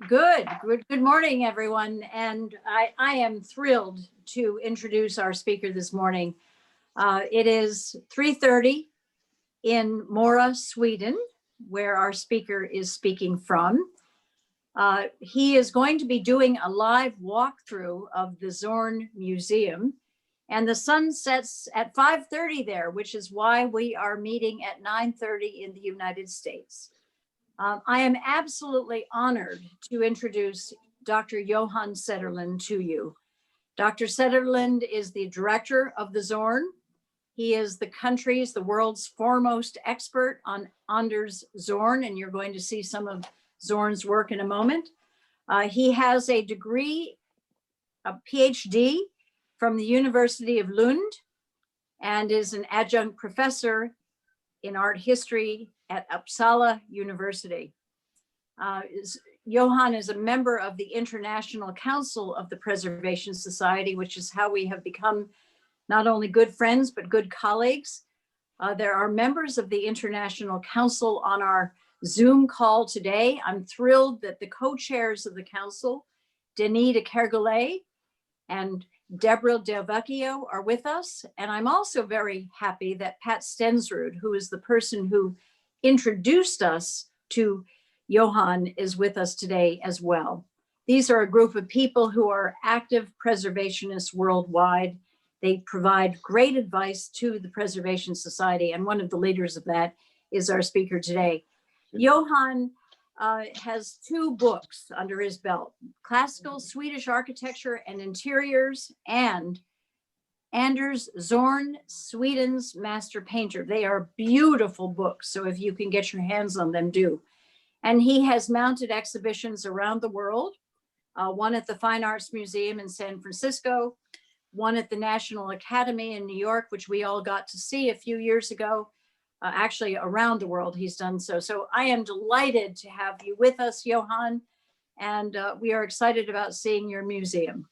Good morning, everyone. And I am thrilled to introduce our speaker this morning. It is 3:30 in Mora, Sweden, where our speaker is speaking from. He is going to be doing a live walkthrough of the Zorn Museum, and the sun sets at 5:30 there, which is why we are meeting at 9:30 in the United States. I am absolutely honored to introduce Dr. Johan Cederlund to you. Dr. Cederlund is the director of the Zorn. He is the world's foremost expert on Anders Zorn, and you're going to see some of Zorn's work in a moment. He has a degree, a PhD from the University of Lund, and is an adjunct professor in art history at Uppsala University. Johan is a member of the International Council of the Preservation Society, which is how we have become not only good friends, but good colleagues. There are members of the International Council on our Zoom call today. I'm thrilled that the co-chairs of the council, Denis de Kergolay and Deborah Del Vecchio, are with us. And I'm also very happy that Pat Stensrud, who is the person who introduced us to Johan, is with us today as well. These are a group of people who are active preservationists worldwide. They provide great advice to the Preservation Society, and one of the leaders of that is our speaker today. Johan has 2 books under his belt: Classical Swedish Architecture and Interiors, and Anders Zorn, Sweden's Master Painter. They are beautiful books, so if you can get your hands on them, do. And he has mounted exhibitions around the world, one at the Fine Arts Museum in San Francisco, one at the National Academy in New York, which we all got to see a few years ago. Actually, around the world he's done so. So I am delighted to have you with us, Johan, and we are excited about seeing your museum.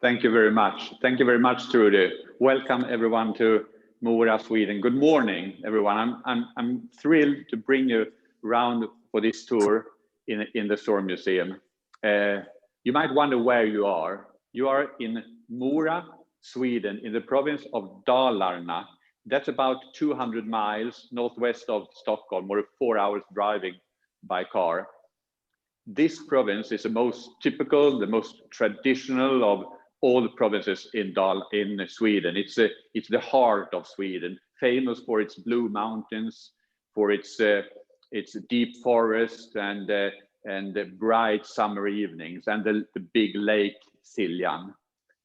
Thank you very much. Thank you very much, Trudy. Welcome everyone to Mora, Sweden. Good morning, everyone. I'm thrilled to bring you around for this tour in the Zorn Museum. You might wonder where you are. You are in Mora, Sweden, in the province of Dalarna. That's about 200 miles northwest of Stockholm, or 4 hours driving by car. This province is the most typical, the most traditional of all the provinces in Sweden. It's the heart of Sweden, famous for its blue mountains, for its deep forest and the bright summer evenings, and the big lake Siljan.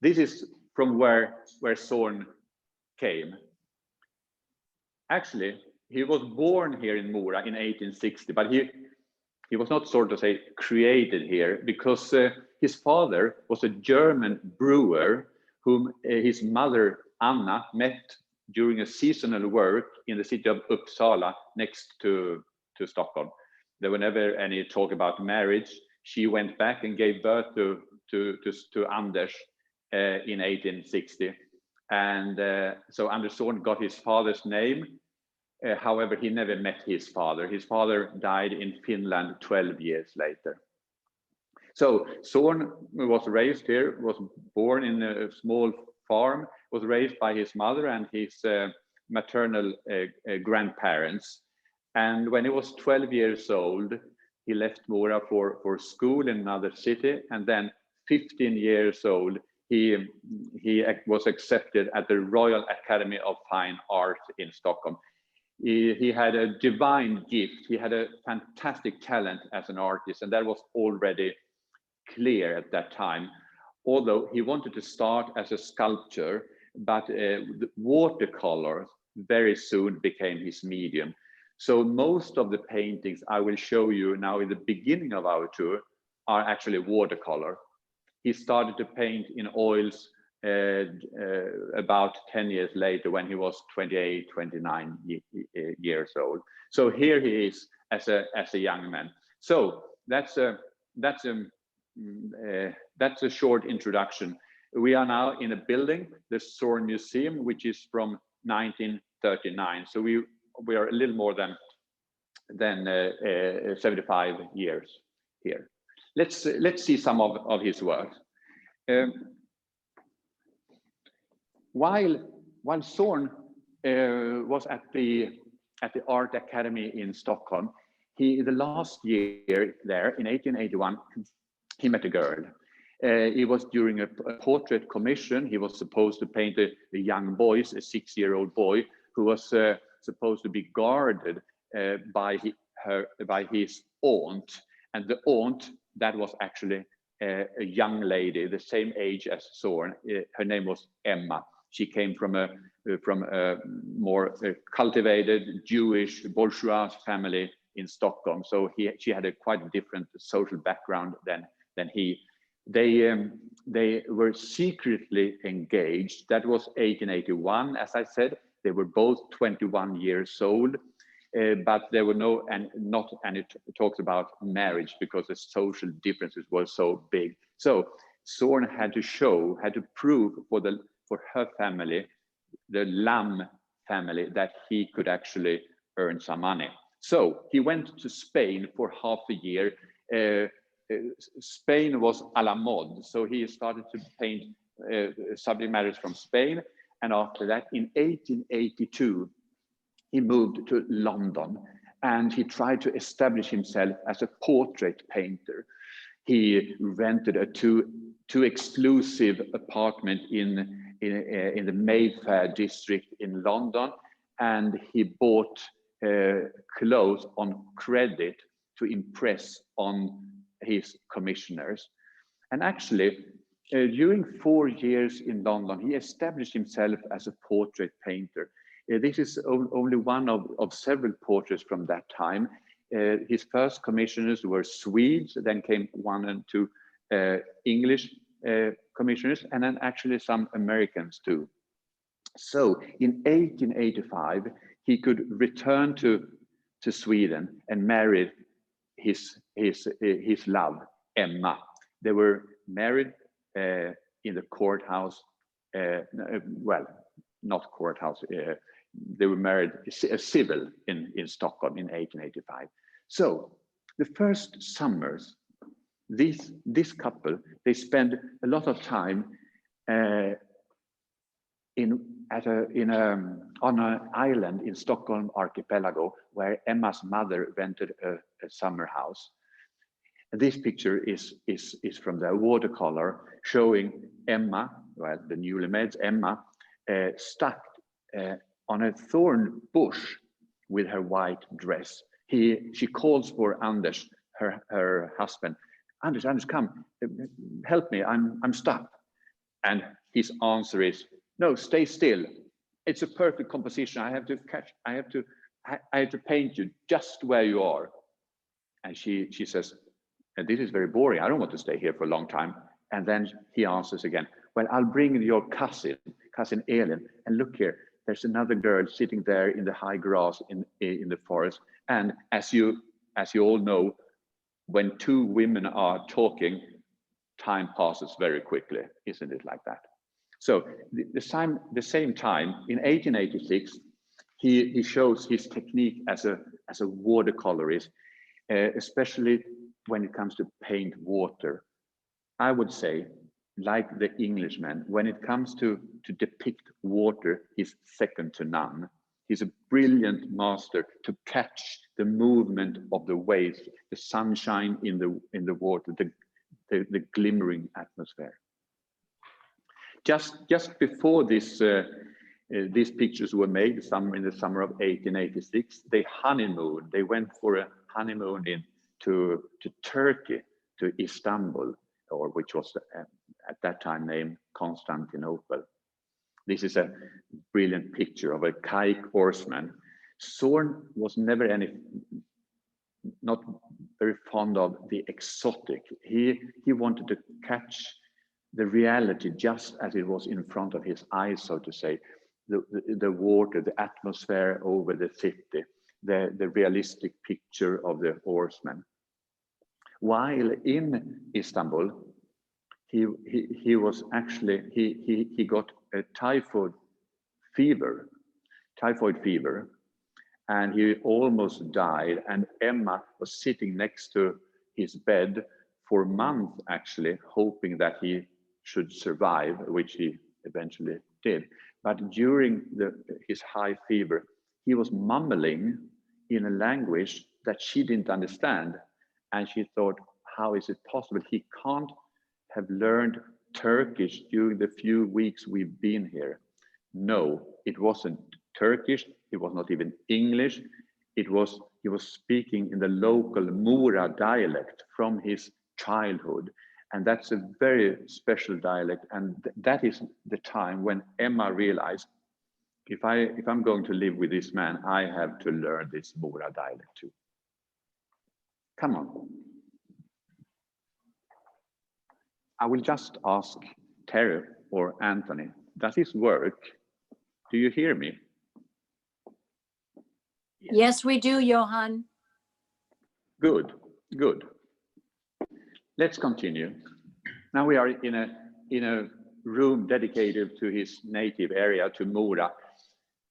This is from where Zorn came. Actually, he was born here in Mora in 1860, but he was not, sort of say, created here, because his father was a German brewer whom his mother Anna met during a seasonal work in the city of Uppsala, next to Stockholm. There were never any talk about marriage. She went back and gave birth to Anders in 1860, and so Anders Zorn got his father's name. However, he never met his father. His father died in Finland 12 years later. So Zorn was raised here, was born in a small farm, was raised by his mother and his maternal grandparents. And when he was 12 years old, he left Mora for school in another city. And then 15 years old, he was accepted at the Royal Academy of Fine Arts in Stockholm. He had a divine gift. He had a fantastic talent as an artist, and that was already clear at that time. Although he wanted to start as a sculptor, but the watercolor very soon became his medium. So most of the paintings I will show you now in the beginning of our tour are actually watercolor. He started to paint in oils about 10 years later, when he was 28, 29 years old. So here he is as a young man. So that's a short introduction. We are now in a building, the Zorn Museum, which is from 1939. So we are a little more than than 75 years here. Let's see some of his work. While Zorn was at the Art Academy in Stockholm, the last year there in 1881, he met a girl. It was during a portrait commission. He was supposed to paint a young boy, a 6-year-old boy, who was supposed to be guarded by his aunt, and the aunt, that was actually a young lady, the same age as Zorn. Her name was Emma. She came from a more cultivated Jewish bourgeois family in Stockholm. So she had a quite different social background than he. They were secretly engaged. That was 1881, as I said. They were both 21 years old, but there were not any talks about marriage because the social differences were so big. So Zorn had to prove for her family, the Lam family, that he could actually earn some money. So he went to Spain for half a year. Spain was a la mode, so he started to paint subject matters from Spain. And after that, in 1882, he moved to London and he tried to establish himself as a portrait painter. He rented a two exclusive apartment in the Mayfair district in London, and he bought clothes on credit to impress on his commissioners. And actually, during 4 years in London, he established himself as a portrait painter. This is only one of several portraits from that time. His first commissioners were Swedes, then came 1 and 2 English commissioners, and then actually some Americans too. So in 1885, he could return to Sweden and marry his love, Emma. They were married in the courthouse, well, not courthouse, they were married civil in Stockholm in 1885. So the first summers, this couple, they spend a lot of time on an island in Stockholm archipelago where Emma's mother rented a summer house. And this picture is from the watercolor showing Emma, well, the newlyweds, Emma, stuck on a thorn bush with her white dress. She calls for Anders, her husband. Anders, come, help me, I'm stuck. And his answer is, no, stay still. It's a perfect composition. I have to paint you just where you are. And she says, this is very boring. I don't want to stay here for a long time. And then he answers again, well, I'll bring your cousin Elin, and look here, there's another girl sitting there in the high grass in the forest. And as you all know, when 2 women are talking, time passes very quickly, isn't it like that? So the same time, in 1886, he shows his technique as a watercolorist, especially when it comes to paint water. I would say, like the Englishman, when it comes to depict water, he's second to none. He's a brilliant master to catch the movement of the waves, the sunshine in the water, the glimmering atmosphere. Just before these pictures were made, in the summer of 1886, they honeymooned. They went for a honeymoon to Turkey, to Istanbul, or which was at that time named Constantinople. This is a brilliant picture of a kayak horseman. Zorn was not very fond of the exotic. He wanted to catch the reality just as it was in front of his eyes, so to say, the water, the atmosphere over the city, the realistic picture of the horseman. While in Istanbul, he was actually, he got a typhoid fever, and he almost died. And Emma was sitting next to his bed for months, actually, hoping that he should survive, which he eventually did. But during his high fever, he was mumbling in a language that she didn't understand. And she thought, how is it possible? He can't have learned Turkish during the few weeks we've been here. No, it wasn't Turkish. It was not even English. He was speaking in the local Mora dialect from his childhood. And that's a very special dialect. And that is the time when Emma realized, if I'm going to live with this man, I have to learn this Mora dialect too. Come on. I will just ask Terry or Anthony, does this work? Do you hear me? Yes, we do, Johan. Good, good. Let's continue. Now we are in a room dedicated to his native area, to Mora,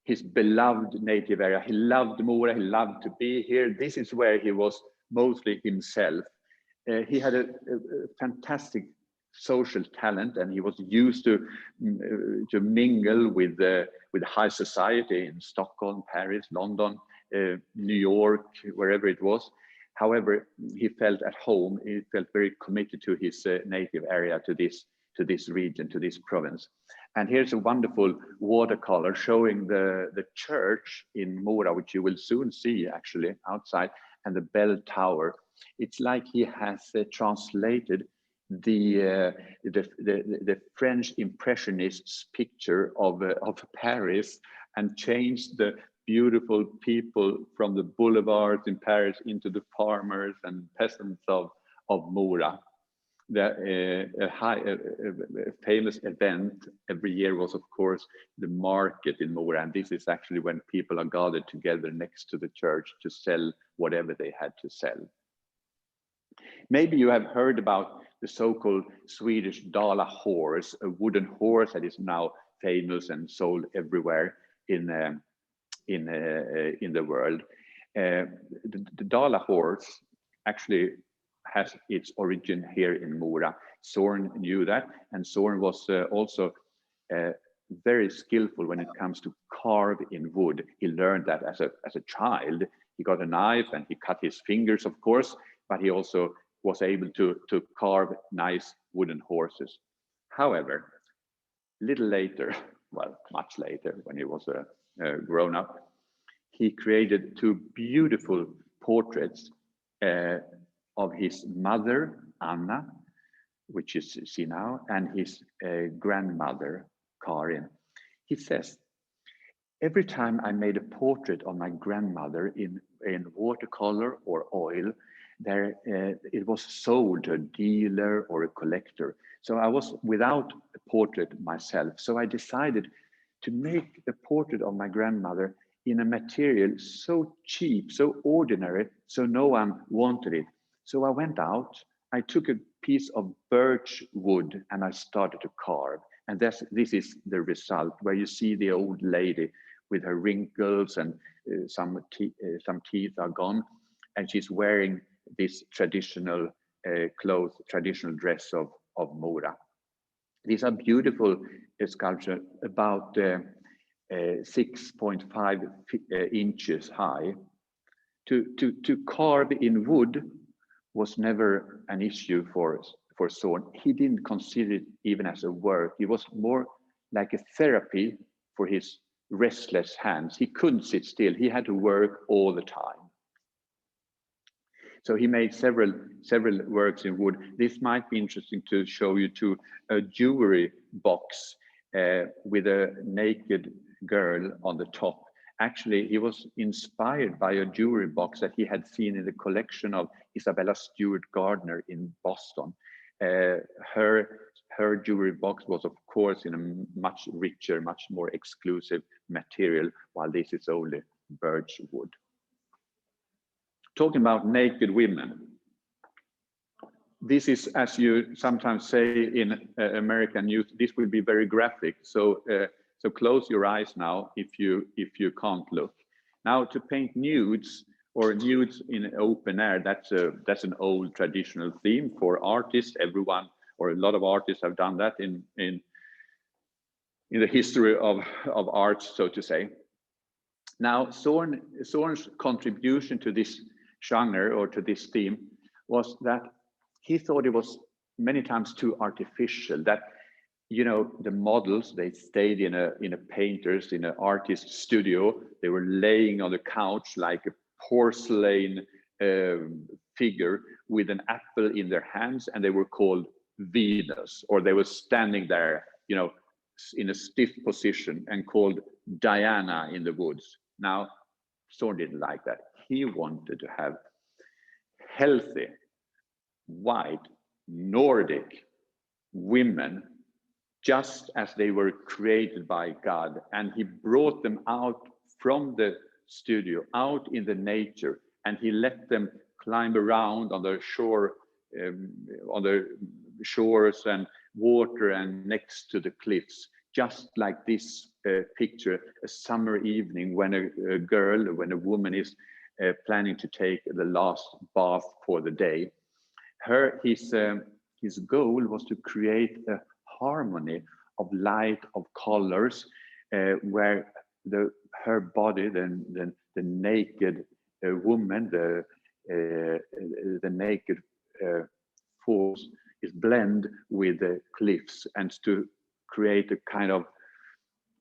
his beloved native area. He loved Mora, he loved to be here. This is where he was mostly himself. He had a fantastic social talent, and he was used to mingle with high society in Stockholm, Paris, London, New York, wherever it was. However, he felt at home. He felt very committed to his native area, to this region, to this province. And here's a wonderful watercolor showing the church in Mora, which you will soon see actually outside, and the bell tower. It's like he has translated the French Impressionists' picture of Paris and changed the beautiful people from the boulevards in Paris into the farmers and peasants of Mora. A famous event every year was, of course, the market in Mora, and this is actually when people are gathered together next to the church to sell whatever they had to sell. Maybe you have heard about the so-called Swedish Dala horse, a wooden horse that is now famous and sold everywhere in the world. The Dala horse actually has its origin here in Mora. Zorn knew that, and Zorn was also very skillful when it comes to carve in wood. He learned that as a child. He got a knife and he cut his fingers, of course, but he also was able to carve nice wooden horses. However, little later, well, much later, when he was a grown up, he created two beautiful portraits of his mother, Anna, which is seen now, and his grandmother, Karin. He says, every time I made a portrait of my grandmother in watercolor or oil, it was sold to a dealer or a collector. So I was without a portrait myself. So I decided to make a portrait of my grandmother in a material so cheap, so ordinary, so no one wanted it. So I went out, I took a piece of birch wood and I started to carve. And this is the result, where you see the old lady with her wrinkles and some teeth are gone. And she's wearing this traditional clothes, traditional dress of Mora. These are beautiful sculptures, about 6.5 inches high. To carve in wood was never an issue for Zorn. He didn't consider it even as a work. It was more like a therapy for his restless hands. He couldn't sit still. He had to work all the time. So he made several works in wood. This might be interesting to show you to a jewelry box with a naked girl on the top. Actually, he was inspired by a jewelry box that he had seen in the collection of Isabella Stewart Gardner in Boston. Her jewelry box was, of course, in a much richer, much more exclusive material, while this is only birch wood. Talking about naked women. This is, as you sometimes say in American news, this will be very graphic. So close your eyes now if you can't look. Now, to paint nudes or nudes in open air, that's an old traditional theme for artists. Everyone or a lot of artists have done that in the history of art, so to say. Now, Zorn's contribution to this genre or to this theme was that he thought it was many times too artificial, that, you know, the models, they stayed in a painter's, in an artist's studio. They were laying on the couch like a porcelain figure with an apple in their hands, and they were called Venus, or they were standing there, you know, in a stiff position and called Diana in the woods. Now, Zorn didn't like that. He wanted to have healthy, white, Nordic women, just as they were created by God. And he brought them out from the studio, out in the nature, and he let them climb around on the shore, on the shores and water and next to the cliffs, just like this picture, a summer evening when when a woman is planning to take the last bath for the day. His goal was to create a harmony of light, of colors, where her body, the naked woman, the naked force is blend with the cliffs, and to create a kind of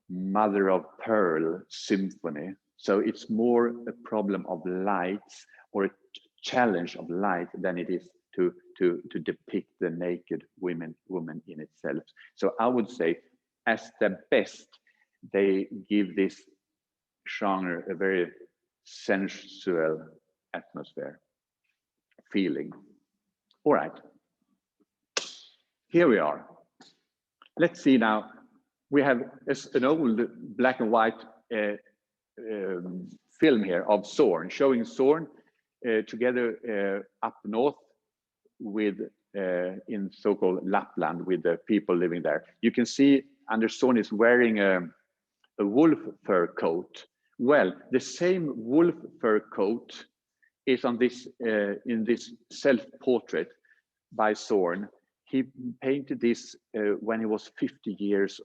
mother of pearl symphony. So it's more a problem of lights or a challenge of light than it is to depict the naked woman in itself. So I would say, as the best, they give this genre a very sensual atmosphere, feeling. All right, here we are. Let's see now. We have an old black and white film here of Zorn, showing Zorn together up north with in so-called Lapland, with the people living there. You can see Anders Zorn is wearing a wolf fur coat. Well, the same wolf fur coat is on this in this self-portrait by Zorn. He painted this when he was 50 years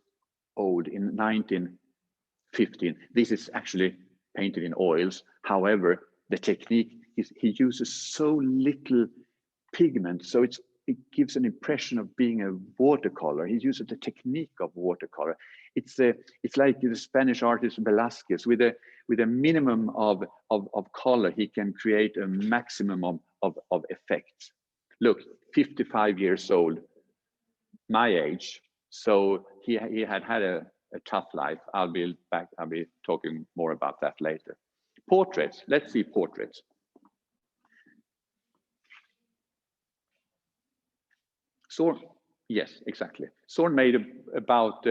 old in 1915. This is actually painted in oils. However, the technique is he uses so little pigment, so it gives an impression of being a watercolor. He uses the technique of watercolor. It's like the Spanish artist Velázquez. With a minimum of color, he can create a maximum of effects. Look, 55 years old, my age. So he had a tough life. I'll be talking more about that later. Portraits. Let's see portraits. Zorn, yes, exactly. Zorn made about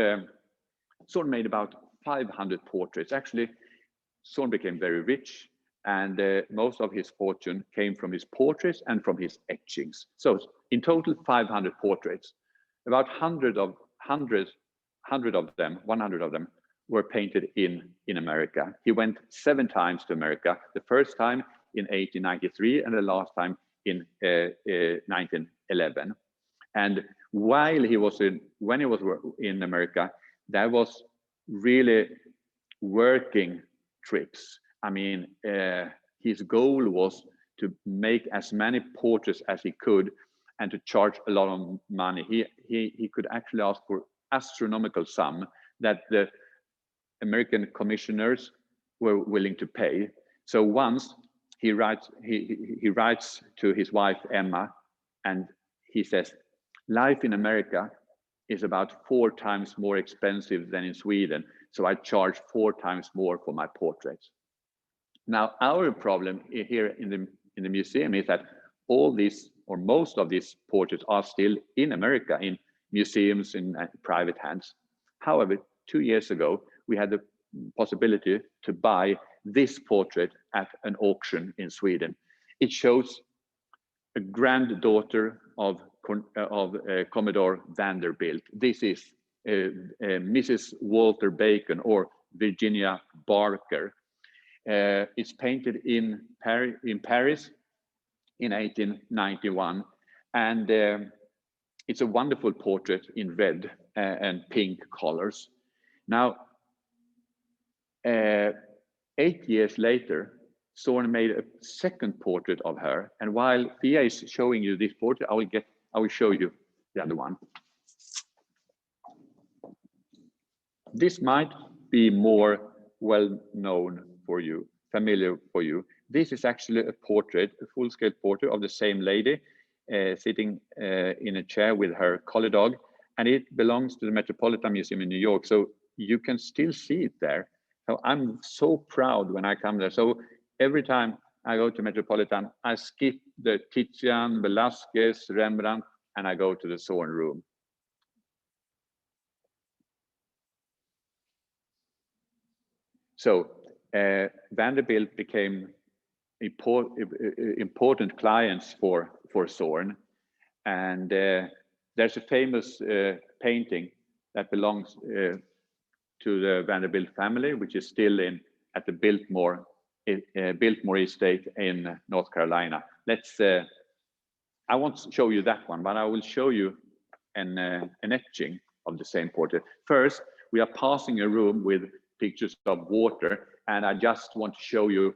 500 portraits. Actually, Zorn became very rich, and most of his fortune came from his portraits and from his etchings. So in total, 500 portraits. About 100 of them were painted in America. He went 7 times to America. The first time in 1893, and the last time in 1911. And while when he was in America, that was really working trips. I mean, his goal was to make as many portraits as he could and to charge a lot of money. He could actually ask for astronomical sum that the American commissioners were willing to pay. So once he writes to his wife Emma, and he says, life in America is about 4 times more expensive than in Sweden, so I charge 4 times more for my portraits. Now, our problem here in the museum is that all these, or most of these portraits, are still in America, in museums, in private hands. However, 2 years ago, we had the possibility to buy this portrait at an auction in Sweden. It shows a granddaughter of Commodore Vanderbilt. This is Mrs. Walter Bacon, or Virginia Barker. It's painted in Paris in 1891, and it's a wonderful portrait in red and pink colors. Now, 8 years later, Zorn made a second portrait of her, and while Thea is showing you this portrait, I will show you the other one. This might be more well known for you, familiar for you. This is actually a portrait, a full-scale portrait of the same lady sitting in a chair with her collie dog, and it belongs to the Metropolitan Museum in New York, so you can still see it there. So I'm so proud when I come there. So every time I go to Metropolitan, I skip the Titian, Velázquez, Rembrandt, and I go to the Zorn room. So Vanderbilt became important clients for Zorn, and there's a famous painting that belongs to the Vanderbilt family, which is still at the Biltmore estate in North Carolina. I won't show you that one, but I will show you an etching of the same portrait. First, we are passing a room with pictures of water, and I just want to show you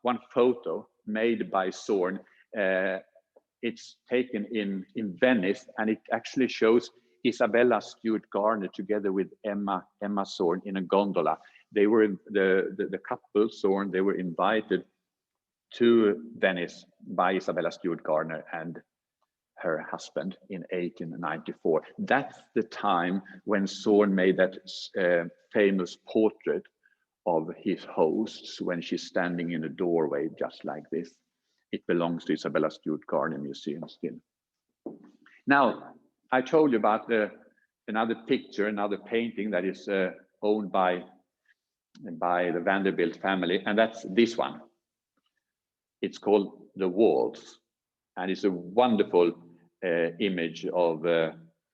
one photo made by Zorn. It's taken in Venice, and it actually shows Isabella Stewart Gardner together with Emma Zorn in a gondola. They were the couple Zorn. They were invited to Venice by Isabella Stewart Gardner and her husband in 1894. That's the time when Zorn made that famous portrait of his hosts when she's standing in a doorway just like this. It belongs to Isabella Stewart Gardner Museum still. Now, I told you about another picture, another painting that is owned by the Vanderbilt family, and that's this one. It's called The Waltz, and it's a wonderful image of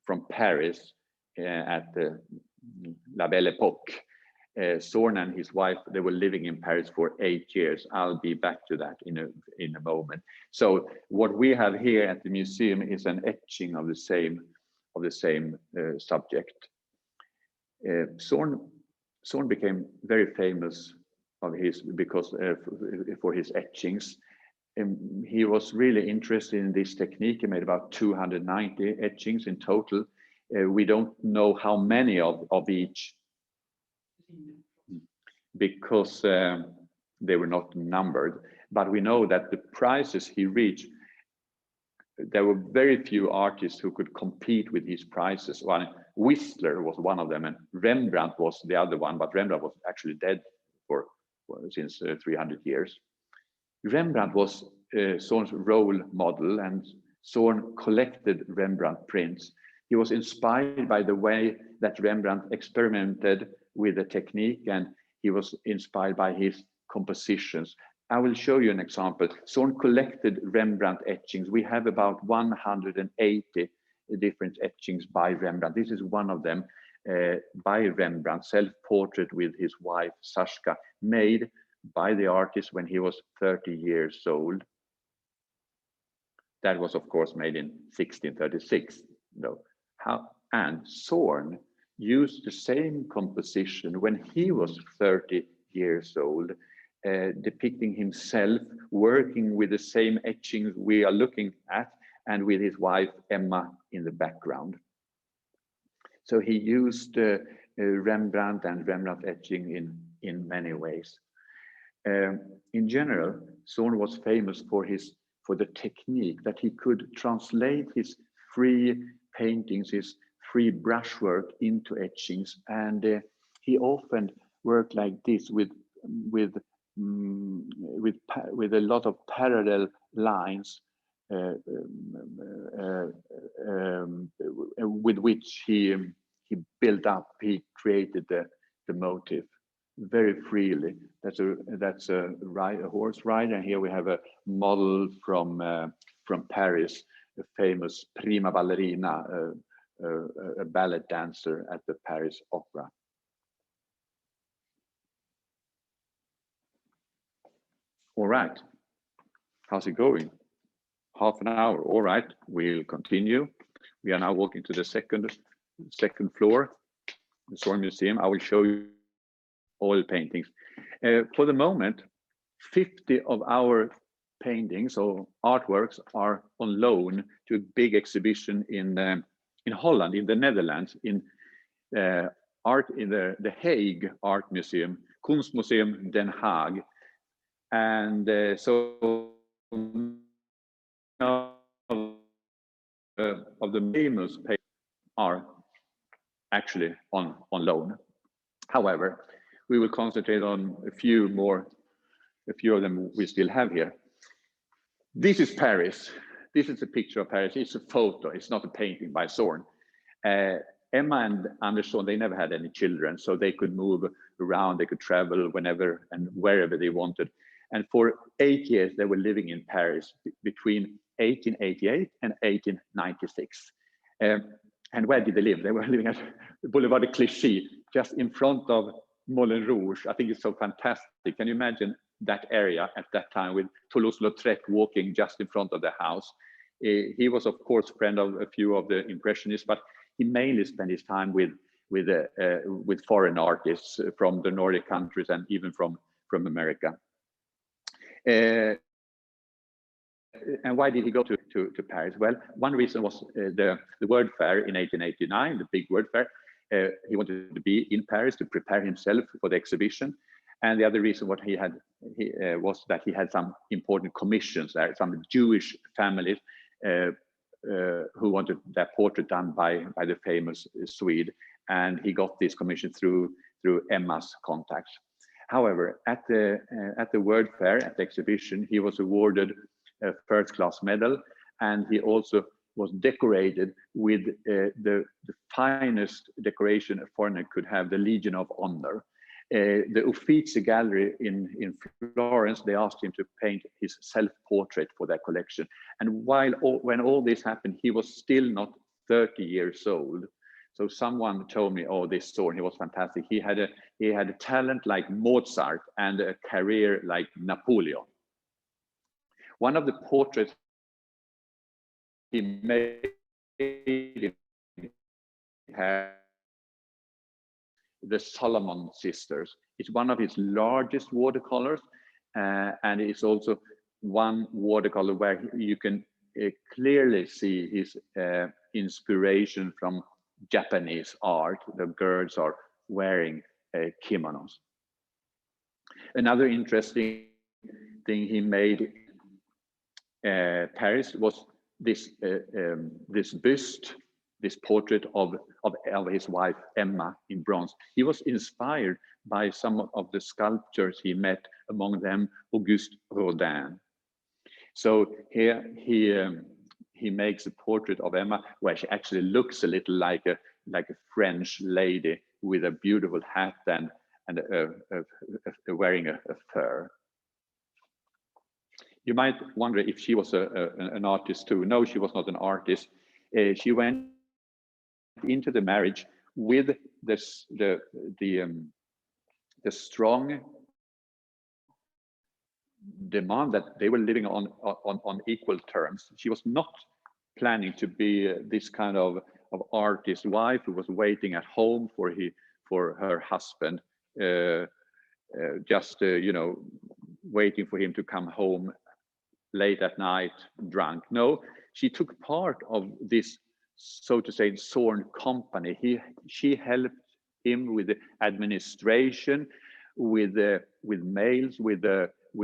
from Paris at the La Belle Époque. Zorn and his wife, they were living in Paris for 8 years. I'll be back to that in a moment. So what we have here at the museum is an etching of the same subject. Zorn became very famous for his etchings. He was really interested in this technique. He made about 290 etchings in total. We don't know how many of each, because they were not numbered, but we know that the prizes he reached, there were very few artists who could compete with his prizes. Whistler was one of them, and Rembrandt was the other one, but Rembrandt was actually dead since 300 years. Rembrandt was Zorn's role model, and Zorn collected Rembrandt prints. He was inspired by the way that Rembrandt experimented with the technique, and he was inspired by his compositions. I will show you an example. Zorn collected Rembrandt etchings. We have about 180 different etchings by Rembrandt. This is one of them by Rembrandt, self-portrait with his wife Sascha, made by the artist when he was 30 years old. That was, of course, made in 1636, though. And Zorn used the same composition when he was 30 years old, depicting himself working with the same etchings we are looking at, and with his wife Emma in the background. So he used Rembrandt and Rembrandt etching in many ways. In general, Zorn was famous for the technique that he could translate his free paintings, his free brushwork into etchings, and he often worked like this with a lot of parallel lines with which he built up, he created the motif very freely. That's a horse rider, and here we have a model from Paris, a famous Prima Ballerina, a ballet dancer at the Paris Opera. All right. How's it going? Half an hour. All right. We'll continue. We are now walking to the second floor, the Zorn Museum. I will show you all paintings. For the moment, 50 of our paintings or artworks are on loan to a big exhibition in Holland, in the Netherlands, in the Hague Art Museum, Kunstmuseum Den Haag. And so of the famous paintings are actually on loan. However, we will concentrate on a few of them we still have here. This is Paris. This is a picture of Paris. It's a photo. It's not a painting by Zorn. Emma and Anders, they never had any children, so they could move around. They could travel whenever and wherever they wanted. And for 8 years, they were living in Paris between 1888 and 1896. And where did they live? They were living at the Boulevard de Clichy, just in front of Moulin Rouge. I think it's so fantastic. Can you imagine that area at that time with Toulouse-Lautrec walking just in front of the house? He was, of course, a friend of a few of the Impressionists, but he mainly spent his time with foreign artists from the Nordic countries and even from America. And why did he go to Paris? Well, one reason was the Word Fair in 1889, the big Word Fair. He wanted to be in Paris to prepare himself for the exhibition. And the other reason was that he had some important commissions there, some Jewish families who wanted their portrait done by the famous Swede. And he got this commission through Emma's contacts. However, at the Word Fair, at the exhibition, he was awarded a first-class medal, and he also was decorated with the finest decoration a foreigner could have, the Legion of Honor. The Uffizi Gallery in Florence, they asked him to paint his self-portrait for their collection. And when all this happened, he was still not 30 years old. So someone told me, oh, this Zorn, he was fantastic. He had a talent like Mozart and a career like Napoleon. One of the portraits he made had the Solomon sisters. It's one of his largest watercolors, and it's also one watercolor where you can clearly see his inspiration from Japanese art. The girls are wearing kimonos. Another interesting thing he made Paris was this buste, this portrait of his wife Emma in bronze. He was inspired by some of the sculptors he met, among them Auguste Rodin. So here he makes a portrait of Emma where she actually looks a little like a French lady with a beautiful hat and wearing a fur. You might wonder if she was an artist too. No, she was not an artist. She went into the marriage with the strong demand that they were living on equal terms. She was not planning to be this kind of artist wife who was waiting at home for her husband, waiting for him to come home late at night drunk. No, she took part of this, so to say, Zorn company. She helped him with the administration, with mails, with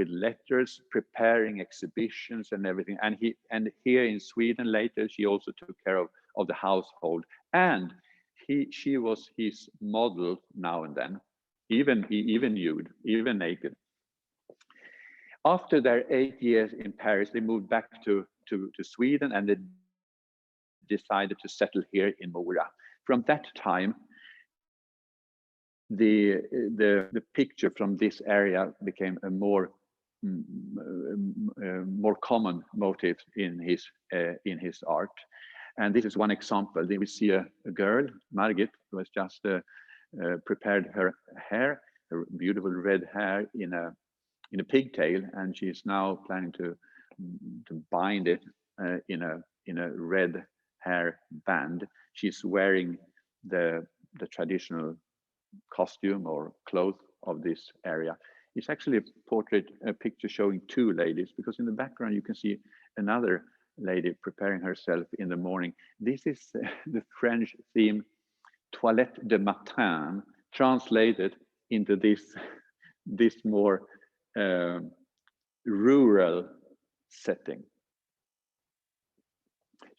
letters, preparing exhibitions and everything. And here in Sweden later, she also took care of the household. And she was his model now and then, even nude, even naked. After their 8 years in Paris, they moved back to Sweden, and they decided to settle here in Mora. From that time, the picture from this area became a more common motive in his art. And this is one example. Then we see a girl, Margit, who has just prepared her hair, her beautiful red hair, in in a pigtail, and she's now planning to bind it in a red hair band. She's wearing the traditional costume or clothes of this area. It's actually a picture showing two ladies, because in the background you can see another lady preparing herself in the morning. This is the French theme Toilette de matin, translated into this more rural setting.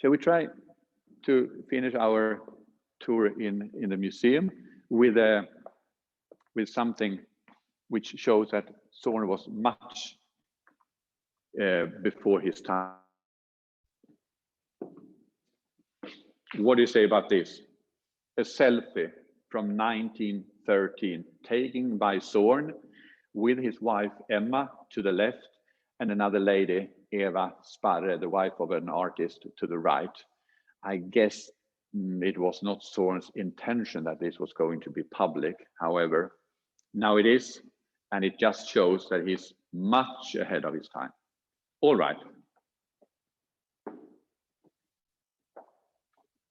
Shall we try to finish our tour in the museum with something which shows that Zorn was much before his time? What do you say about this? A selfie from 1913, taken by Zorn with his wife Emma to the left, and another lady, Eva Sparre, the wife of an artist, to the right. I guess it was not Zorn's intention that this was going to be public. However, now it is, and it just shows that he's much ahead of his time. All right.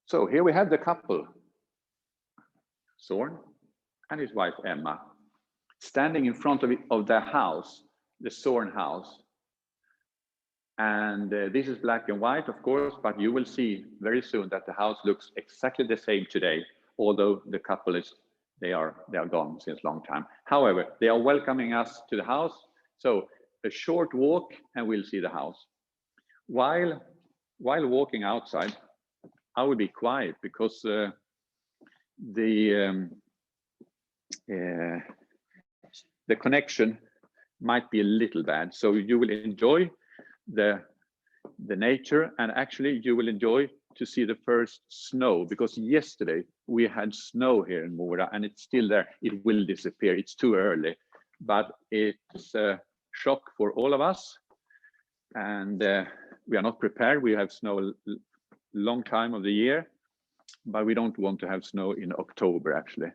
So here we have the couple, Zorn and his wife Emma, standing in front of their house, the Zorn House. And this is black and white, of course, but you will see very soon that the house looks exactly the same today, although the couple they are gone since a long time. However, they are welcoming us to the house. So a short walk and we'll see the house. While walking outside, I will be quiet because the connection might be a little bad. So you will enjoy the nature, and actually you will enjoy to see the first snow, because yesterday we had snow here in Mora and it's still there. It will disappear. It's too early, but it's a shock for all of us, and we are not prepared. We have snow a long time of the year, but we don't want to have snow in October actually.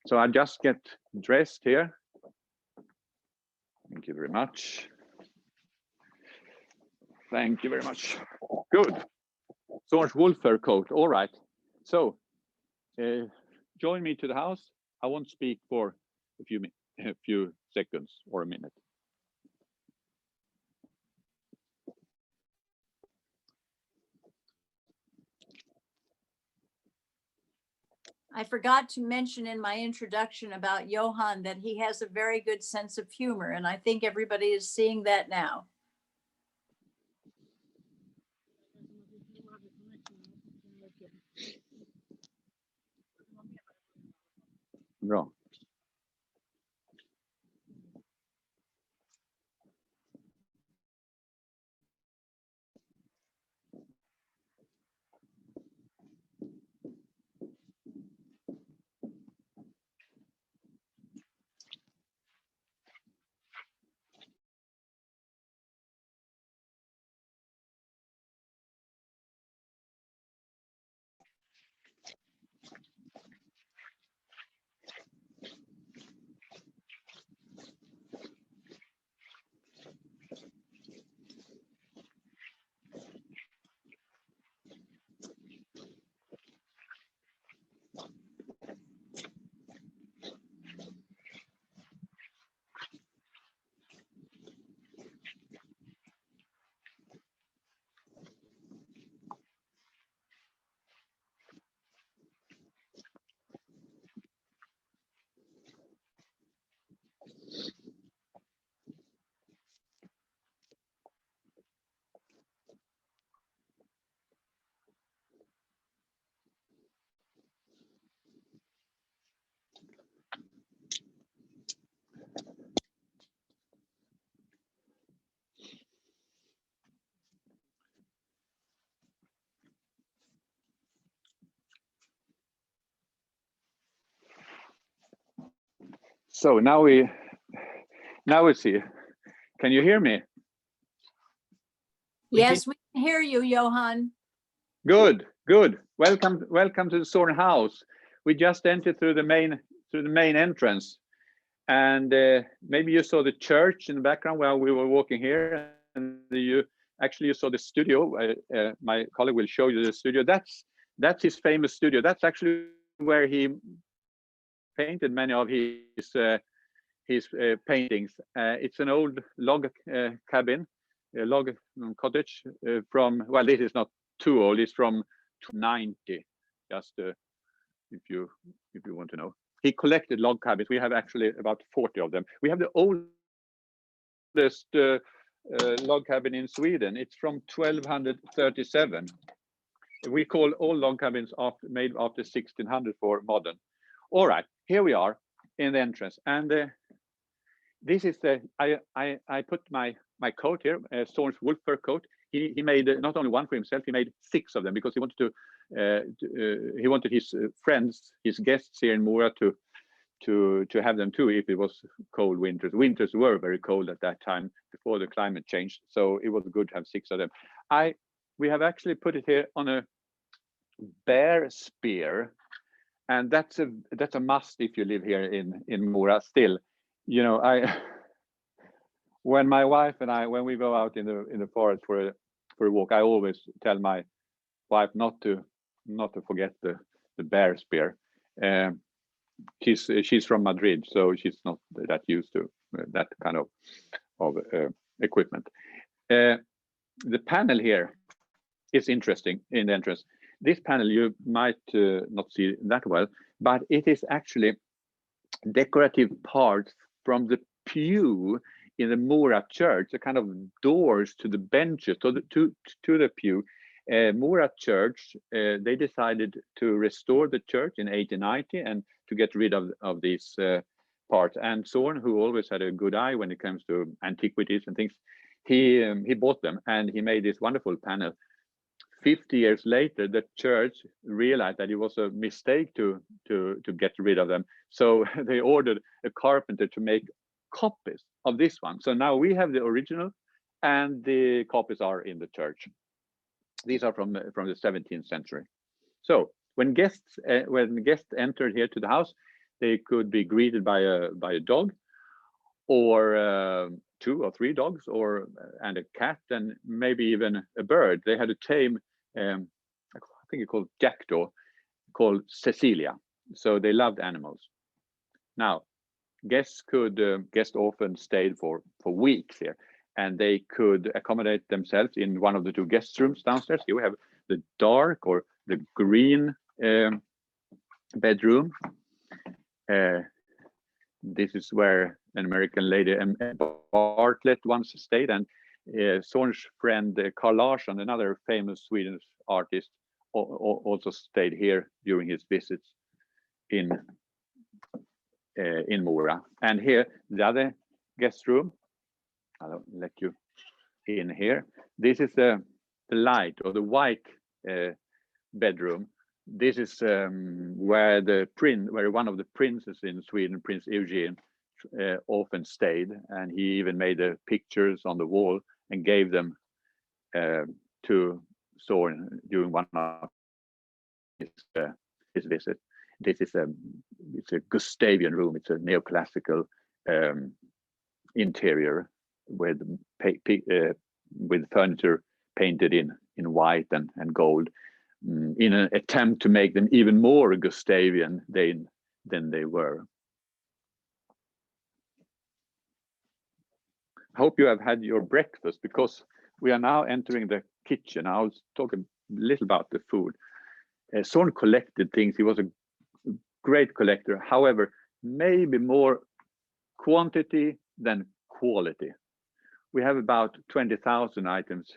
So I just get dressed here. Thank you very much. Thank you very much. Good. Zorn's wolf fur coat. All right. So join me to the house. I won't speak for a few seconds or a minute. I forgot to mention in my introduction about Johan that he has a very good sense of humor, and I think everybody is seeing that now. Bra. So now we see. Can you hear me? Yes, we can hear you, Johan. Good. Welcome to the Zorn House. We just entered through the main entrance, And maybe you saw the church in the background while we were walking here, and you saw the studio. My colleague will show you the studio. That's his famous studio. That's actually where he painted many of his paintings. It's an old log cabin, a log cottage from, well, this is not too old. It's from 90. Just if you want to know. He collected log cabins. We have actually about 40 of them. We have the oldest log cabin in Sweden. It's from 1237. We call all log cabins made after 1600 for modern. All right, here we are in the entrance, and this is the I put my coat here, Zorn's wolf fur coat. He made not only one for himself, he made 6 of them because he wanted to he wanted his friends, his guests here in Mora to have them too if it was cold winters. Winters were very cold at that time before the climate changed, so it was good to have 6 of them. We have actually put it here on a bear spear, and that's a must if you live here in Mora still. You know, when my wife and I, when we go out in the forest for a walk, I always tell my wife not to forget the bear spear. She's from Madrid, so she's not that used to that kind of equipment. The panel here is interesting in the entrance. This panel you might not see that well, but it is actually decorative parts from the pew in the Mora church, the kind of doors to the benches to the pew. Mora church, they decided to restore the church in 1890 and to get rid of these parts. And Zorn, who always had a good eye when it comes to antiquities and things, he bought them and he made this wonderful panel. 50 years later, the church realized that it was a mistake to get rid of them. So they ordered a carpenter to make copies of this one. So now we have the original and the copies are in the church. These are from the 17th century. So when guests entered here to the house, they could be greeted by a dog, or 2 or 3 dogs, and a cat, and maybe even a bird. They had a tame, I think it's called jackdaw, called Cecilia. So they loved animals. Now, guests often stayed for weeks here, and they could accommodate themselves in one of the 2 guest rooms downstairs. Here we have the dark or the green bedroom. This is where an American lady, Bartlett, once stayed, and Zorn's friend Carl Larsson, another famous Swedish artist, also stayed here during his visits in Mora. And here, the other guest room, I'll let you in here. This is the light or the white bedroom. This is where one of the princes in Sweden, Prince Eugene, often stayed, and he even made the pictures on the wall and gave them to Zorn during one of his visit. This is it's a Gustavian room. It's a neoclassical interior with furniture painted in white and gold, in an attempt to make them even more Gustavian than they were. I hope you have had your breakfast, because we are now entering the kitchen. I'll talk a little about the food. Zorn collected things. He was a great collector. However, maybe more quantity than quality. We have about 20,000 items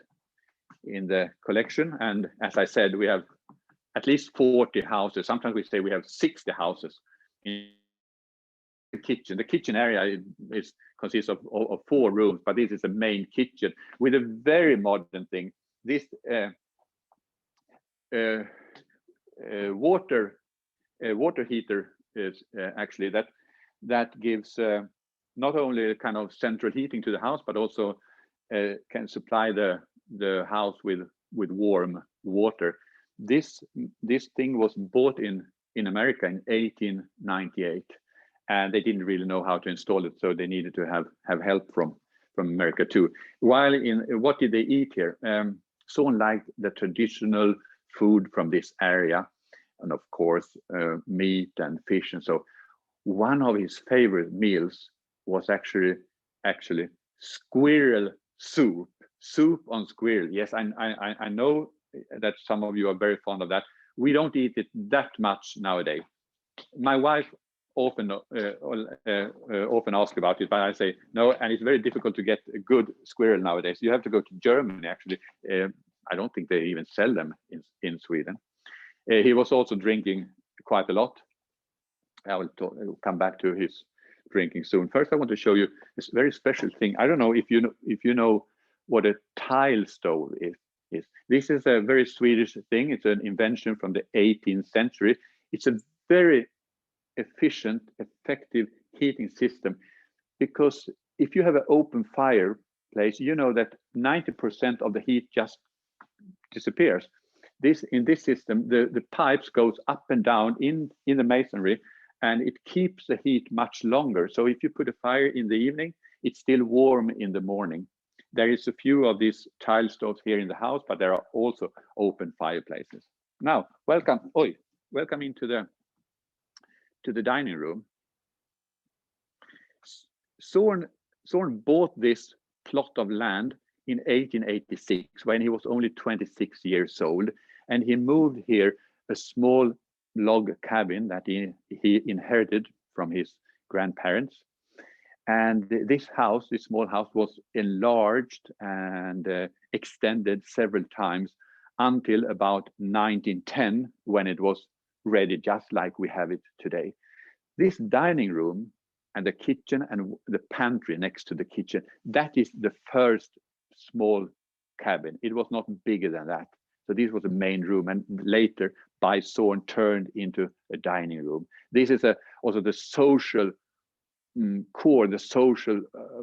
in the collection, and as I said, we have at least 40 houses. Sometimes we say we have 60 houses in the kitchen. The kitchen area consists of 4 rooms, but this is the main kitchen with a very modern thing. This water heater is actually that gives not only a kind of central heating to the house, but also can supply the house with warm water. This thing was bought in America in 1898, and they didn't really know how to install it, so they needed to have help from America too. While in what did they eat here? Zorn liked the traditional food from this area, and of course meat and fish, and so one of his favorite meals was actually squirrel soup. Soup on squirrel. Yes, I know that some of you are very fond of that. We don't eat it that much nowadays. My wife often ask about it, but I say no, and it's very difficult to get a good squirrel nowadays. You have to go to Germany, actually. I don't think they even sell them in Sweden. He was also drinking quite a lot. I will come back to his drinking soon. First, I want to show you this very special thing. I don't know if you know what a tile stove is. This is a very Swedish thing. It's an invention from the 18th century. It's a very efficient, effective heating system, because if you have an open fireplace, you know that 90% of the heat just disappears. In this system, the pipes goes up and down in the masonry, and it keeps the heat much longer. So if you put a fire in the evening, it's still warm in the morning. There is a few of these tile stoves here in the house, but there are also open fireplaces. Now, welcome into the dining room. Zorn bought this plot of land in 1886 when he was only 26 years old, and he moved here a small log cabin that he inherited from his grandparents. And this small house was enlarged and extended several times until about 1910, when it was ready, just like we have it today. This dining room and the kitchen and the pantry next to the kitchen, that is the first small cabin. It was not bigger than that. So this was the main room, and later by Zorn turned into a dining room. This is also the social core, the social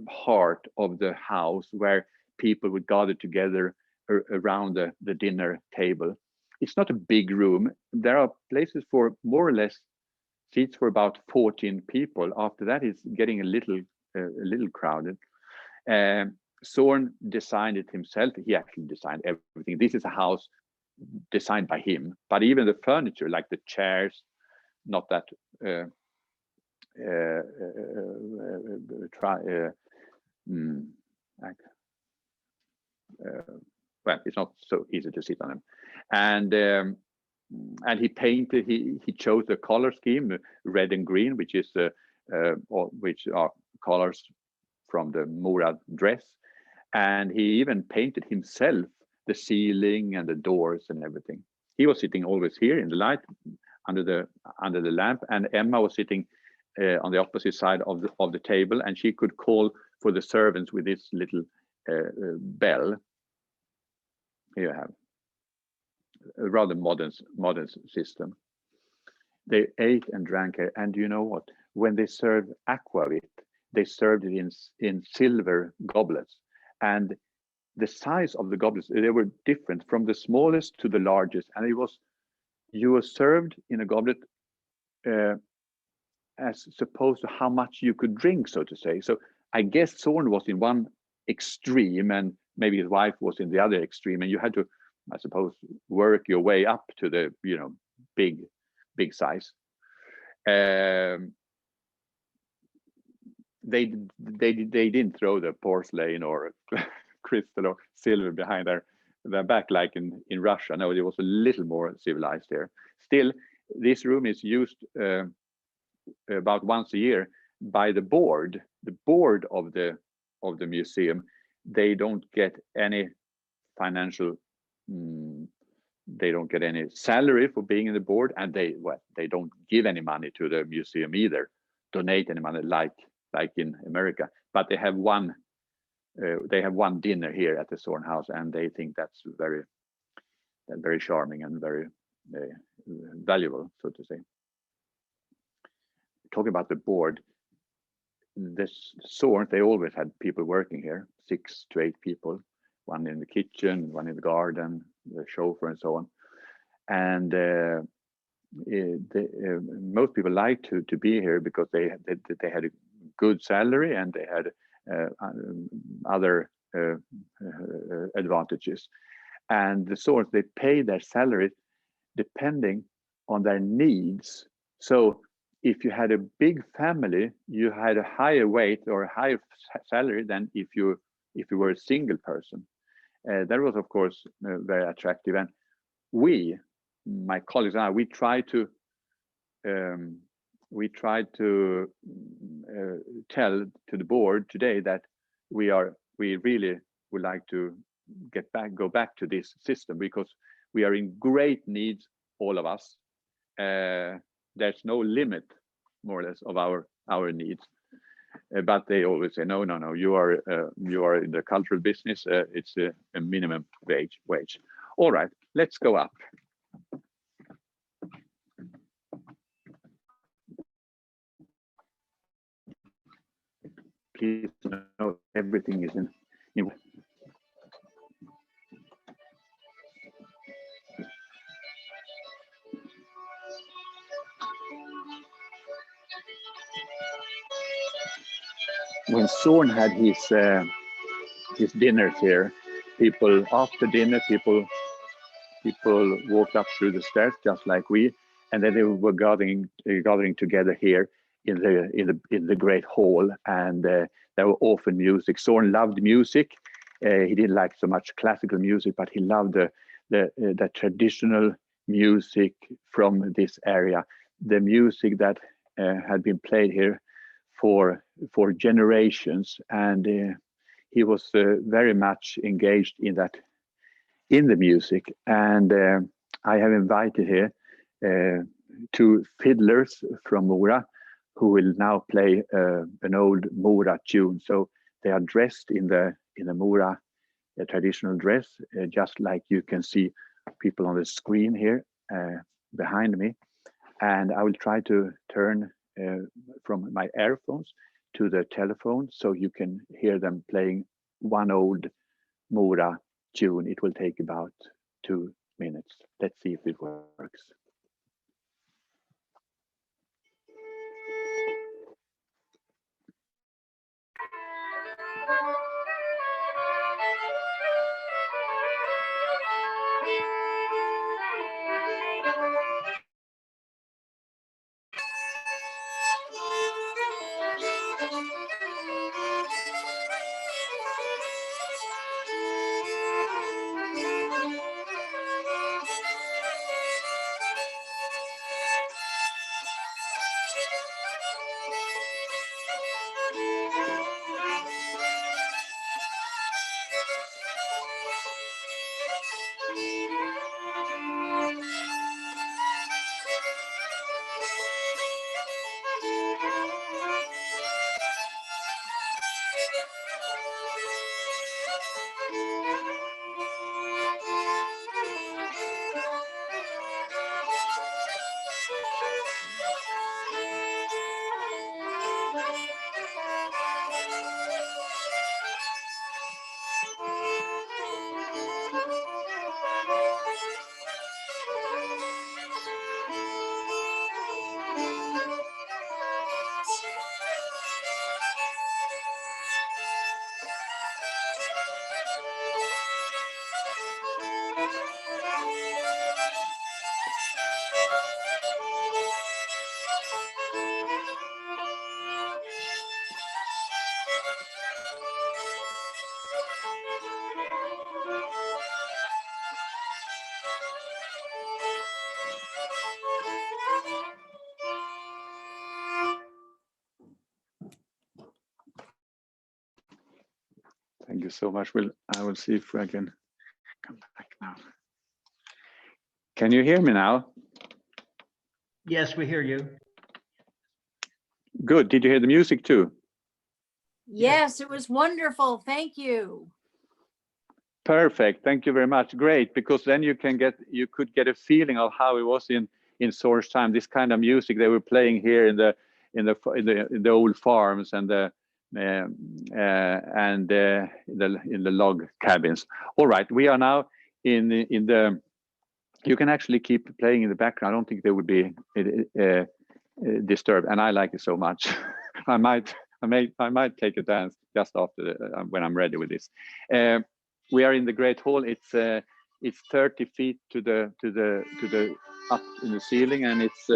heart of the house, where people would gather together around the dinner table. It's not a big room. There are places for more or less seats for about 14 people. After that, it's getting a little crowded. Zorn designed it himself. He actually designed everything. This is a house designed by him, but even the furniture, like the chairs, not that well, it's not so easy to sit on them. And he painted. He chose the color scheme, red and green, which are colors from the Mora dress. And he even painted himself the ceiling and the doors and everything. He was sitting always here in the light under the lamp, and Emma was sitting on the opposite side of the table, and she could call for the servants with this little bell. Here you have a rather modern system. They ate and drank here, and you know what? When they served aquavit, they served it in silver goblets, and the size of the goblets, they were different from the smallest to the largest, and you were served in a goblet as opposed to how much you could drink, so to say. So I guess Zorn was in one extreme, and maybe his wife was in the other extreme, and you had to, I suppose, work your way up to the big size. They didn't throw the porcelain or crystal or silver behind their back like in Russia. No, it was a little more civilized there. Still, this room is used about once a year by the board of the museum. They don't get any financial, they don't get any salary for being in the board, and they don't give any money to the museum either, donate any money like in America. But they have one dinner here at the Zorn House, and they think that's very charming and very valuable, so to say. Talking about the board, this Zorn, they always had people working here, 6 to 8 people, one in the kitchen, one in the garden, the chauffeur, and so on. And most people liked to be here because they had a good salary and they had other advantages. And the Zorns, they pay their salary depending on their needs. So if you had a big family, you had a higher wage or a higher salary than if you were a single person. That was, of course, very attractive. And we, my colleagues and I, we tried to tell to the board today that we really would like to go back to this system, because we are in great need, all of us. There's no limit, more or less, of our needs. But they always say, no, you are in the cultural business. It's a minimum wage. All right, let's go up. Please know everything is in. When Zorn had his dinners here, after dinner, people walked up through the stairs just like we, and then they were gathering together here in the great hall, and there were often music. Zorn loved music. He didn't like so much classical music, but he loved the traditional music from this area, the music that had been played here for generations, and he was very much engaged in the music. And I have invited here two fiddlers from Mora who will now play an old Mora tune. So they are dressed in the Mora traditional dress, just like you can see people on the screen here behind me. And I will try to turn from my earphones to the telephone so you can hear them playing one old Mora tune. It will take about 2 minutes. Let's see if it works. Thank you so much. I will see if I can come back now. Can you hear me now? Yes, we hear you. Good. Did you hear the music too? Yes, it was wonderful. Thank you. Perfect. Thank you very much. Great, because then you could get a feeling of how it was in Zorn's time. This kind of music they were playing here in the old farms and in the log cabins. All right, we are now in the You can actually keep playing in the background. I don't think they would be disturbed, and I like it so much. I might take a dance just after when I'm ready with this. We are in the Great Hall. It's 30 feet to the up in the ceiling, and it's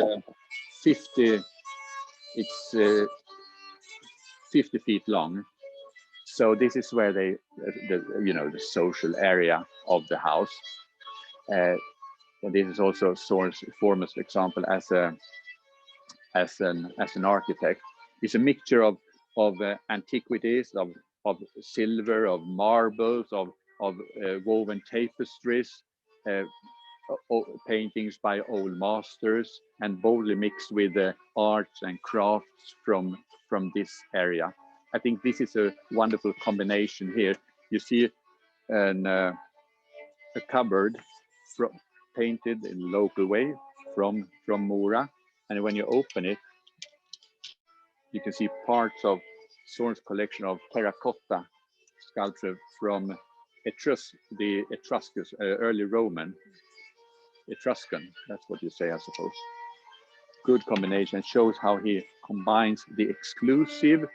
50 feet long. So this is where the social area of the house. And this is also Zorn's foremost example as an architect. It's a mixture of antiquities, of silver, of marbles, of woven tapestries, paintings by old masters, and boldly mixed with arts and crafts from this area. I think this is a wonderful combination here. You see a cupboard painted in local way from Mora, and when you open it, you can see parts of Zorn's collection of terracotta sculpture from the Etruscans, early Roman, Etruscan, that's what you say, I suppose. Good combination, shows how he combines the exclusive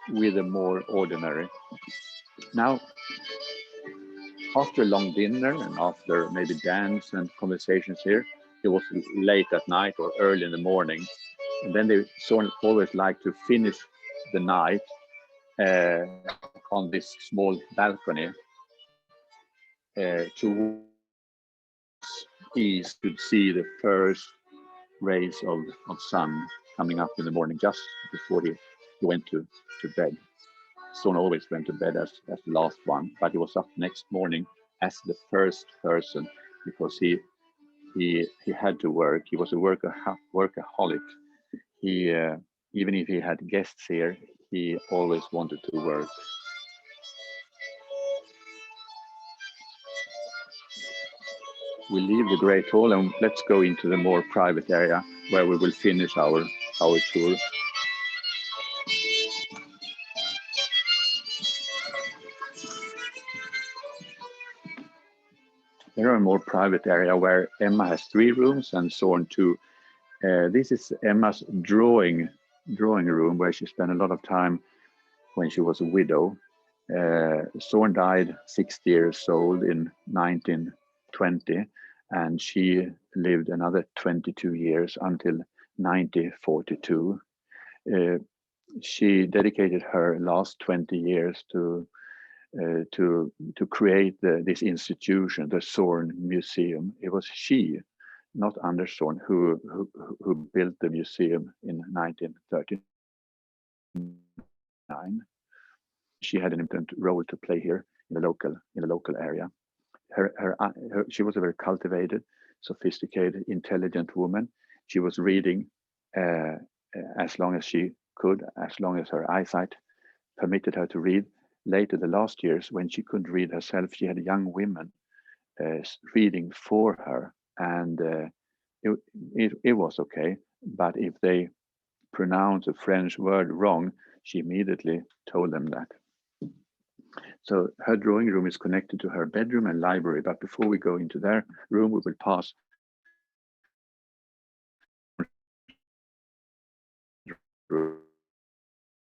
with the more ordinary. Now, after a long dinner and after maybe dance and conversations here, it was late at night or early in the morning. And then they always like to finish the night on this small balcony to east, could see the first rays of sun coming up in the morning just before he went to bed. Zorn always went to bed as the last one, but he was up next morning as the first person because he had to work. He was a workaholic. He even if he had guests here, he always wanted to work. We leave the Great Hall and let's go into the more private area where we will finish our tour. There are a more private area where Emma has 3 rooms and Zorn 2. This is Emma's drawing room where she spent a lot of time when she was a widow. Zorn died 60 years old in 1920, and she lived another 22 years until 1942. She dedicated her last 20 years to create this institution, the Zorn Museum. It was she, not Anders Zorn, who built the museum in 1939. She had an important role to play here in the local area. She was a very cultivated, sophisticated, intelligent woman. She was reading as long as she could, as long as her eyesight permitted her to read. Later, the last years, when she couldn't read herself, she had young women reading for her, and it was okay. But if they pronounced a French word wrong, she immediately told them that. So her drawing room is connected to her bedroom and library. But before we go into their room, we will pass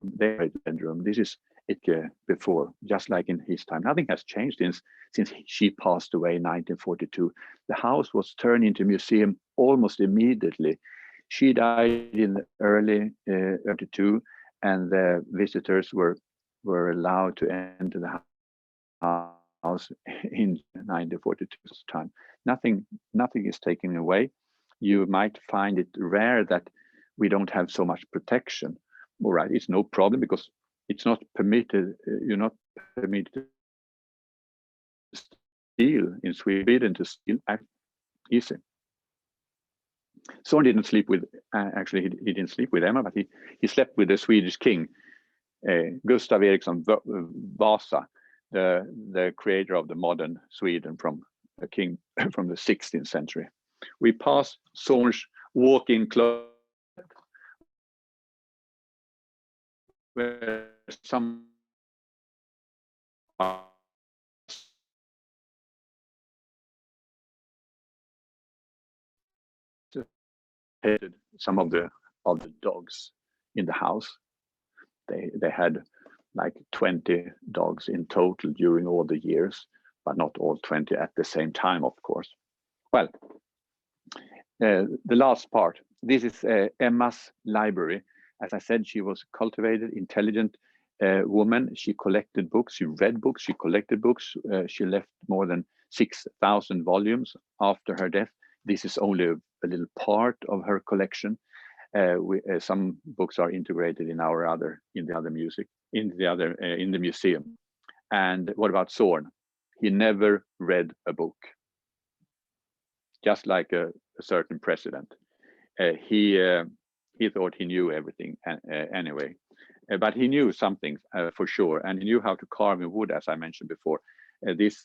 their bedroom. This is it before, just like in his time. Nothing has changed since she passed away in 1942. The house was turned into a museum almost immediately. She died in the early 32, and the visitors were allowed to enter the house in 1942's time. Nothing is taken away. You might find it rare that we don't have so much protection. All right, it's no problem because it's not permitted. You're not permitted to steal in Sweden. To steal easy. Zorn didn't sleep with. Actually, he didn't sleep with Emma, but he slept with the Swedish king, Gustav Eriksson Vasa, the creator of the modern Sweden, from a king from the 16th century. We pass Zorn's walk-in closet, where some painted some of the dogs in the house. They had like 20 dogs in total during all the years, but not all 20 at the same time, of course. Well, the last part. This is Emma's library. As I said, she was a cultivated, intelligent woman. She collected books, she read books, she collected books. She left more than 6,000 volumes after her death. This is only a little part of her collection. Some books are integrated in the museum. And what about Zorn? He never read a book, just like a certain president. He thought he knew everything anyway, but he knew something for sure, and he knew how to carve in wood, as I mentioned before. This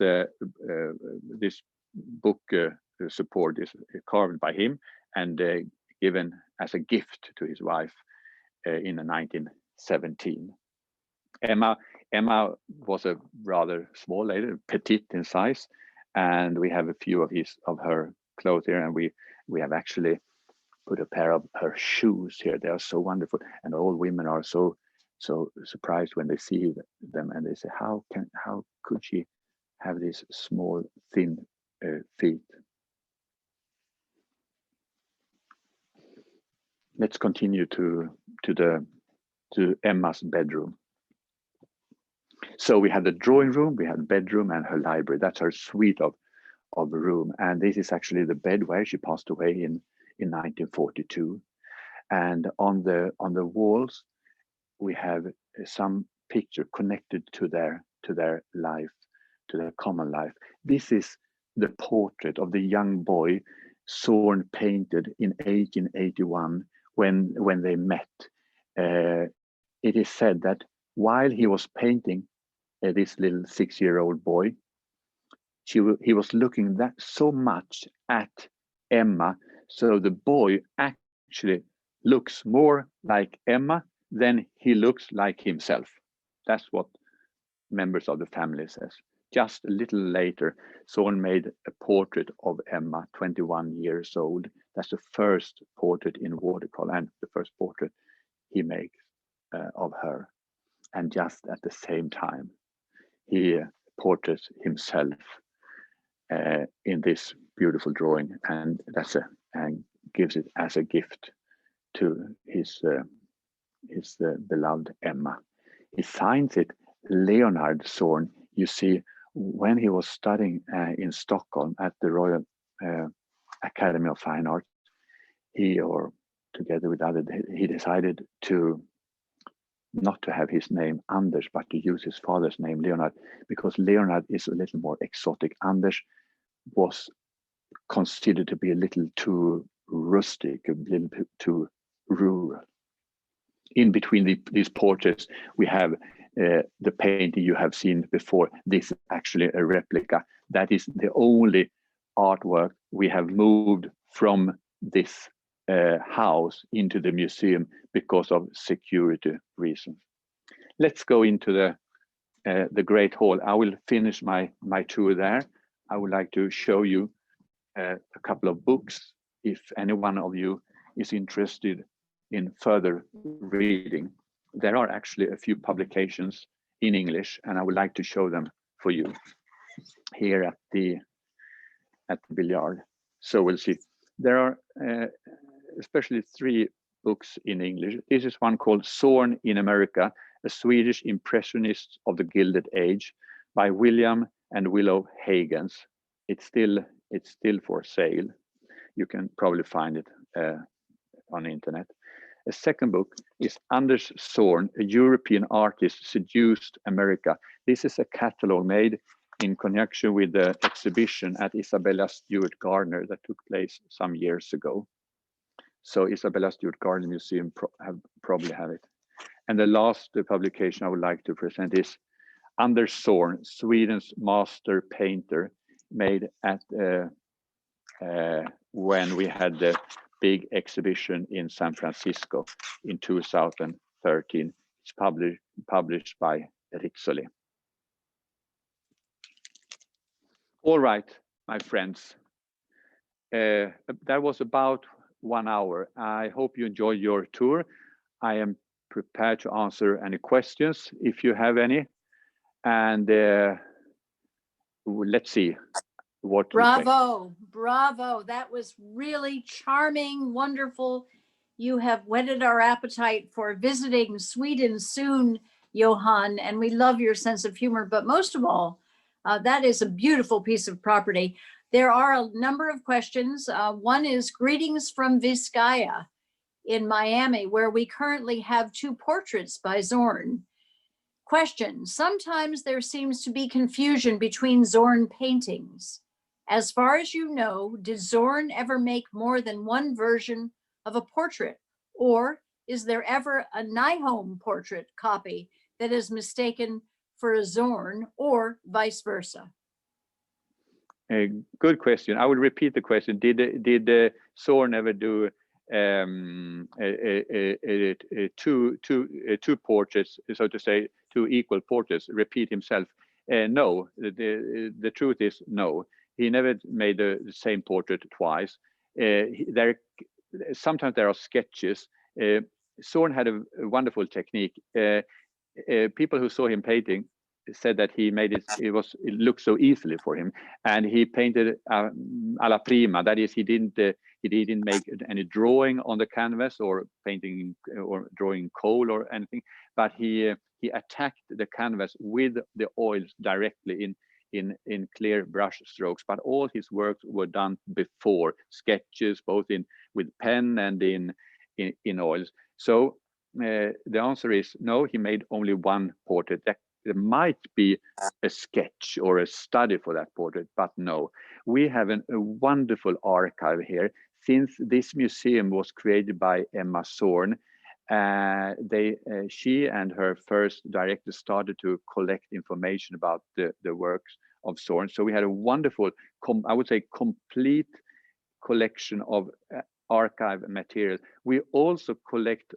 book support is carved by him and given as a gift to his wife in 1917. Emma was a rather small lady, petite in size, and we have a few of her clothes here, and we have actually put a pair of her shoes here. They are so wonderful, and all women are so surprised when they see them, and they say, how could she have these small, thin feet? Let's continue to Emma's bedroom. So we had the drawing room, we had bedroom, and her library. That's her suite of room, and this is actually the bed where she passed away in 1942. And on the walls we have some picture connected to their life, to their common life. This is the portrait of the young boy Zorn painted in 1881 when they met. It is said that while he was painting this little 6-year-old boy, he was looking so much at Emma, so the boy actually looks more like Emma than he looks like himself. That's what members of the family says. Just a little later, Zorn made a portrait of Emma, 21 years old. That's the first portrait in watercolor and the first portrait he makes of her. And just at the same time, he portraits himself in this beautiful drawing, and and gives it as a gift to his beloved Emma. He signs it Leonard Zorn. You see, when he was studying in Stockholm at the Royal Academy of Fine Arts, together with others, he decided to not to have his name Anders, but to use his father's name Leonard, because Leonard is a little more exotic. Anders was considered to be a little too rustic, a little bit too rural. In between these portraits, we have the painting you have seen before. This is actually a replica. That is the only artwork we have moved from this house into the museum because of security reasons. Let's go into the Great Hall. I will finish my tour there. I would like to show you a couple of books if any one of you is interested in further reading. There are actually a few publications in English, and I would like to show them for you here at the billiard. So we'll see. There are especially 3 books in English. This is one called Zorn in America, a Swedish Impressionist of the Gilded Age by William and Willow Hagens. It's still for sale. You can probably find it on the internet. A second book is Anders Zorn, a European artist seduced America. This is a catalog made in connection with the exhibition at Isabella Stewart Gardner that took place some years ago. So Isabella Stewart Gardner Museum probably have it. And the last publication I would like to present is Anders Zorn, Sweden's master painter, made at when we had the big exhibition in San Francisco in 2013. It's published by Rizzoli. All right, my friends. That was about 1 hour. I hope you enjoy your tour. I am prepared to answer any questions if you have any. And let's see what you think. Bravo, bravo. That was really charming, wonderful. You have whetted our appetite for visiting Sweden soon, Johan, and we love your sense of humor. But most of all, that is a beautiful piece of property. There are a number of questions. One is greetings from Vizcaya in Miami, where we currently have 2 portraits by Zorn. Question, sometimes there seems to be confusion between Zorn paintings. As far as you know, did Zorn ever make more than one version of a portrait? Or is there ever a Nyholm portrait copy that is mistaken for a Zorn, or vice versa? A good question. I will repeat the question. Did Zorn ever do two portraits, so to say, 2 equal portraits, repeat himself? No, the truth is no. He never made the same portrait twice. Sometimes there are sketches. Zorn had a wonderful technique. People who saw him painting said that he made it looked so easily for him, and he painted alla prima. That is, he didn't make any drawing on the canvas or painting or drawing coal or anything, but he attacked the canvas with the oils directly in clear brush strokes. But all his works were done before, sketches both with pen and in oils. So the answer is no, he made only one portrait. There might be a sketch or a study for that portrait, but no. We have a wonderful archive here. Since this museum was created by Emma Zorn, she and her first director started to collect information about the works of Zorn. So we had a wonderful, I would say, complete collection of archive material. We also collect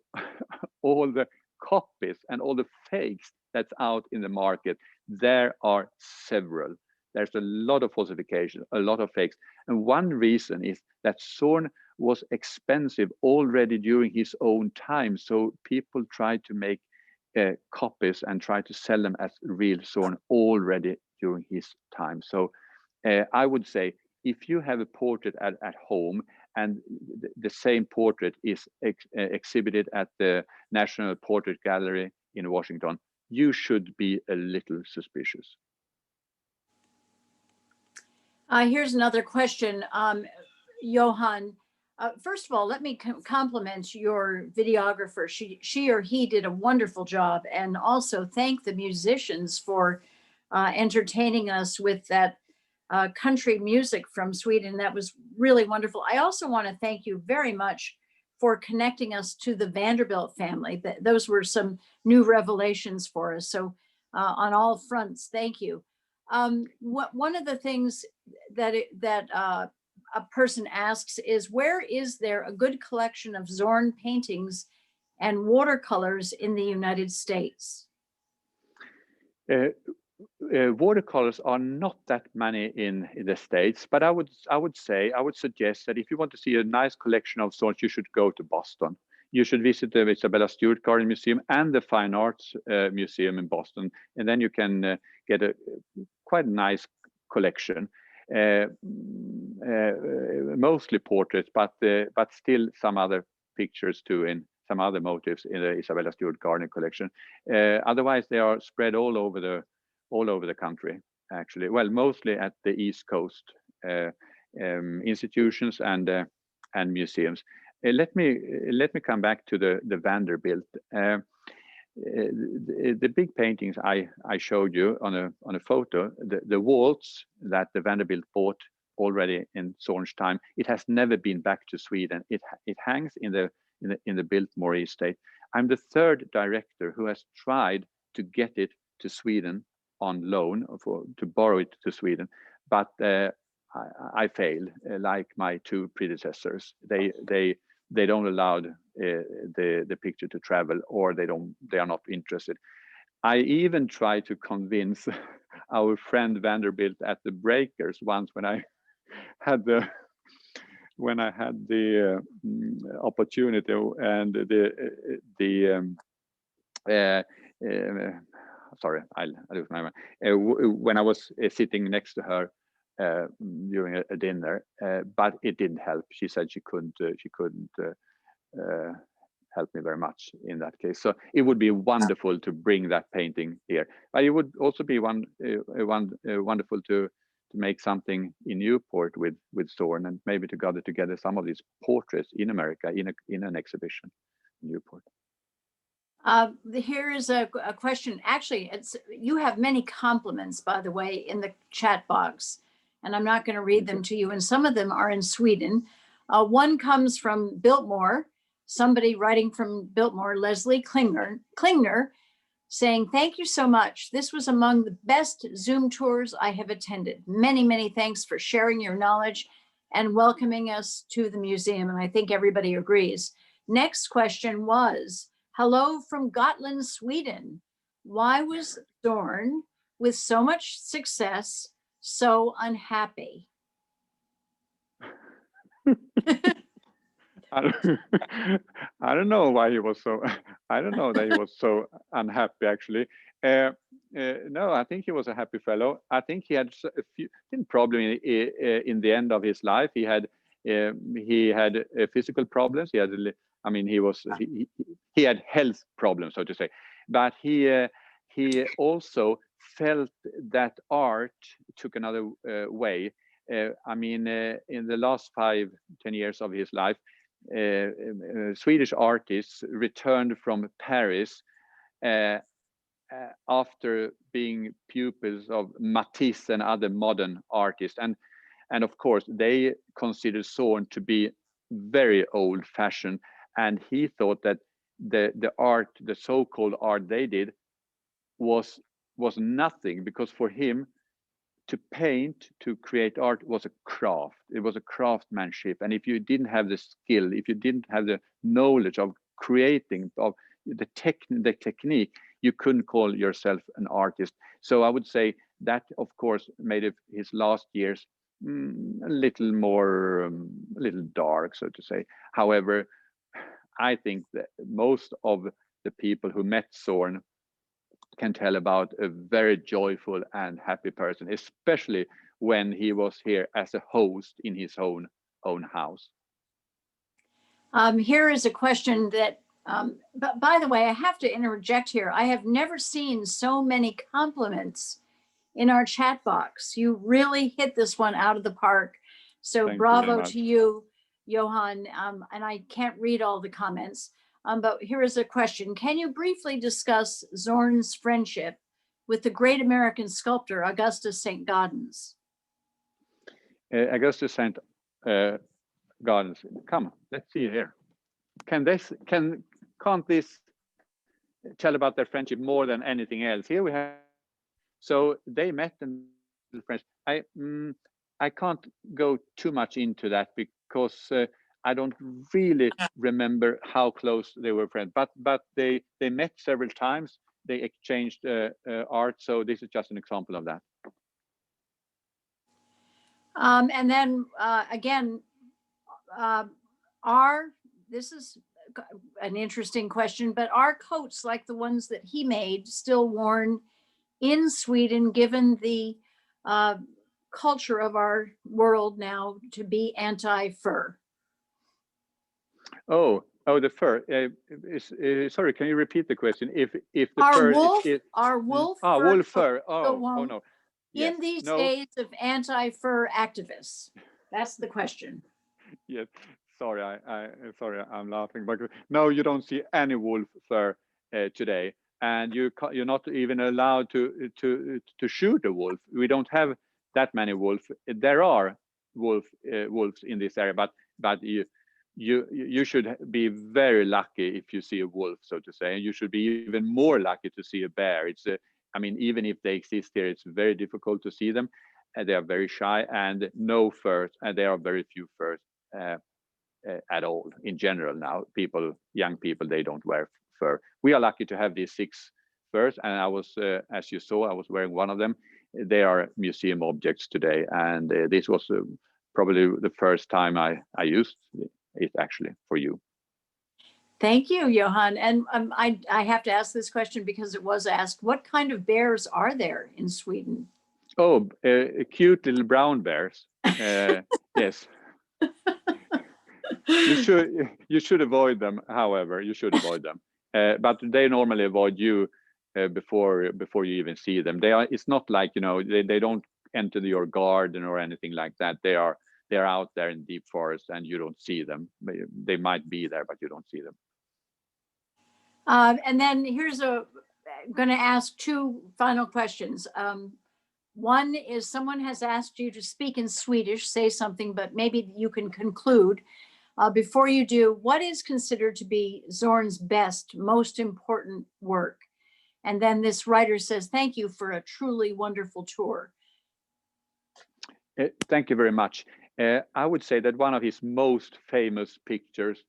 all the copies and all the fakes that's out in the market. There are several. There's a lot of falsification, a lot of fakes. And one reason is that Zorn was expensive already during his own time. So people tried to make copies and try to sell them as real Zorn already during his time. So I would say, if you have a portrait at home and the same portrait is exhibited at the National Portrait Gallery in Washington, you should be a little suspicious. Here's another question, Johan. First of all, let me compliment your videographer. She or he did a wonderful job, and also thank the musicians for entertaining us with that country music from Sweden. That was really wonderful. I also want to thank you very much for connecting us to the Vanderbilt family. Those were some new revelations for us. So on all fronts, thank you. One of the things that a person asks is, where is there a good collection of Zorn paintings and watercolors in the United States? Watercolors are not that many in the States, but I would suggest that if you want to see a nice collection of Zorn, you should go to Boston. You should visit the Isabella Stewart Gardner Museum and the Fine Arts Museum in Boston, and then you can get a quite nice collection. Mostly portraits, but still some other pictures too, in some other motifs in the Isabella Stewart Gardner collection. Otherwise, they are spread all over the country, actually. Well, mostly at the East Coast, institutions and museums. Let me come back to the Vanderbilt. The big paintings I showed you on a photo, the waltz that the Vanderbilt bought already in Zorn's time, it has never been back to Sweden. It hangs in the Biltmore estate. I'm the third director who has tried to get it to Sweden on loan, to borrow it to Sweden, but I failed, like my 2 predecessors. They don't allow the picture to travel, or they are not interested. I even tried to convince our friend Vanderbilt at the Breakers once, when I had when I had the opportunity and sorry, I lose my mind. When I was sitting next to her during a dinner, but it didn't help. She said she couldn't help me very much in that case. So it would be wonderful to bring that painting here. But it would also be wonderful to make something in Newport with Zorn, and maybe to gather together some of these portraits in America in an exhibition in Newport. Here is a question. Actually, you have many compliments, by the way, in the chat box, and I'm not going to read them to you. And some of them are in Sweden. One comes from Biltmore, somebody writing from Biltmore, Leslie Klingner, saying, "Thank you so much. This was among the best Zoom tours I have attended. Many, many thanks for sharing your knowledge and welcoming us to the museum." And I think everybody agrees. Next question was, "Hello from Gotland, Sweden. Why was Zorn, with so much success, so unhappy?" I don't know why he was so. I don't know that he was so unhappy. Actually, no, I think he was a happy fellow. I think he had a few problems in the end of his life. He had physical problems. He had, I mean, he had health problems, so to say. But he also felt that art took another way. I mean, in the last 5-10 years of his life, Swedish artists returned from Paris after being pupils of Matisse and other modern artists, and of course they considered Zorn to be very old-fashioned, and he thought that the art, the so-called art they did, was nothing, because for him, to paint, to create art was a craft. It was a craftsmanship. And if you didn't have the skill, if you didn't have the knowledge of creating, of the technique, you couldn't call yourself an artist. So I would say that, of course, made his last years a little more, a little dark, so to say. However, I think that most of the people who met Zorn can tell about a very joyful and happy person, especially when he was here as a host in his own house. Here is a question that, but by the way, I have to interject here. I have never seen so many compliments in our chat box. You really hit this one out of the park. So Thank bravo to you, Johan. And I can't read all the comments. But here is a question. Can you briefly discuss Zorn's friendship with the great American sculptor, Augustus St. Gaudens? Augustus St. Gaudens, come, let's see here. Can't this tell about their friendship more than anything else? Here we have, so they met and friends. I can't go too much into that because I don't really remember how close they were friends, but they met several times. They exchanged art. So this is just an example of that. And then again, this is an interesting question, but are coats like the ones that he made still worn in Sweden, given the culture of our world now to be anti-fur? Oh, the fur. Sorry, can you repeat the question? If the our fur wolf, is our wolf fur, wolf fur. Oh no. Yes. In these days of anti-fur activists, that's the question. Yes. Sorry, I'm laughing, but no, you don't see any wolf fur today, and you're not even allowed to shoot a wolf. We don't have that many wolves. There are wolves in this area, but you should be very lucky if you see a wolf, so to say, and you should be even more lucky to see a bear. I mean, even if they exist here, it's very difficult to see them. They are very shy, and no furs, and there are very few furs at all in general now. Young people, they don't wear fur. We are lucky to have these 6 furs, and I was, as you saw, I was wearing one of them. They are museum objects today, and this was probably the first time I used it actually for you. Thank you, Johan. And I have to ask this question because it was asked, what kind of bears are there in Sweden? Oh, cute little brown bears. Yes. You should avoid them. However, you should avoid them. But they normally avoid you before you even see them. It's not like, you know, they don't enter your garden or anything like that. They're out there in deep forest and you don't see them. They might be there, but you don't see them. And then I'm going to ask two final questions. One is, someone has asked you to speak in Swedish, say something, but maybe you can conclude. Before you do, what is considered to be Zorn's best, most important work? And then this writer says, thank you for a truly wonderful tour. Thank you very much. I would say that one of his most famous pictures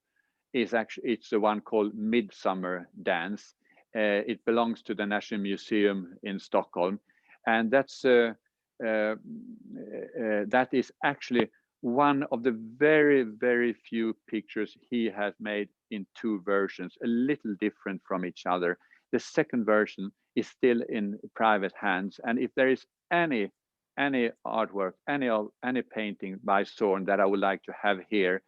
is actually, it's the one called Midsummer Dance. It belongs to the National Museum in Stockholm. And that is actually one of the very, very few pictures he has made in two versions, a little different from each other. The second version is still in private hands. And if there is any artwork, any painting by Zorn that I would like to have here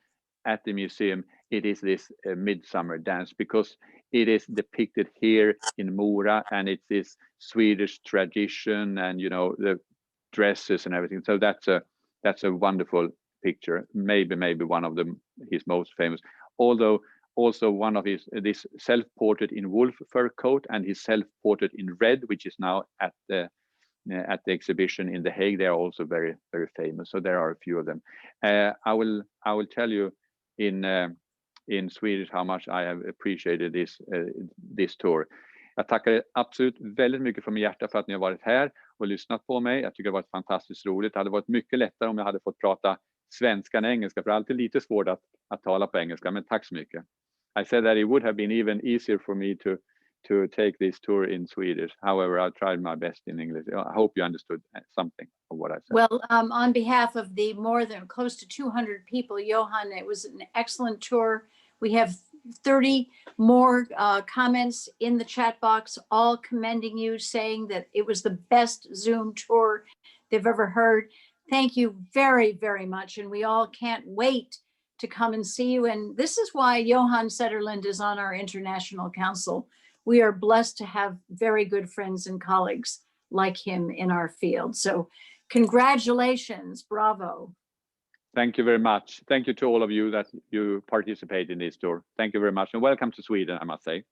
at the museum, it is this Midsummer Dance, because it is depicted here in Mora, and it's this Swedish tradition, and you know, the dresses and everything. So that's a wonderful picture. Maybe one of his most famous. Although also one of this self-portrait in wolf fur coat and his self-portrait in red, which is now at the exhibition in The Hague, they are also very, very famous. So there are a few of them. I will tell you in Swedish how much I have appreciated this tour. Jag tackar absolut väldigt mycket från mitt hjärta för att ni har varit här och lyssnat på mig. Jag tycker det har varit fantastiskt roligt. Det hade varit mycket lättare om jag hade fått prata svenska än engelska, för det är alltid lite svårt att tala på engelska, men tack så mycket. I said that it would have been even easier for me to take this tour in Swedish. However, I tried my best in English. I hope you understood something of what I said. Well, on behalf of the more than close to 200 people, Johan, it was an excellent tour. We have 30 more comments in the chat box, all commending you, saying that it was the best Zoom tour they've ever heard. Thank you very, very much. And we all can't wait to come and see you. And this is why Johan Cederlund is on our International Council. We are blessed to have very good friends and colleagues like him in our field. So congratulations, bravo. Thank you very much. Thank you to all of you that you participate in this tour. Thank you very much, and welcome to Sweden, I must say.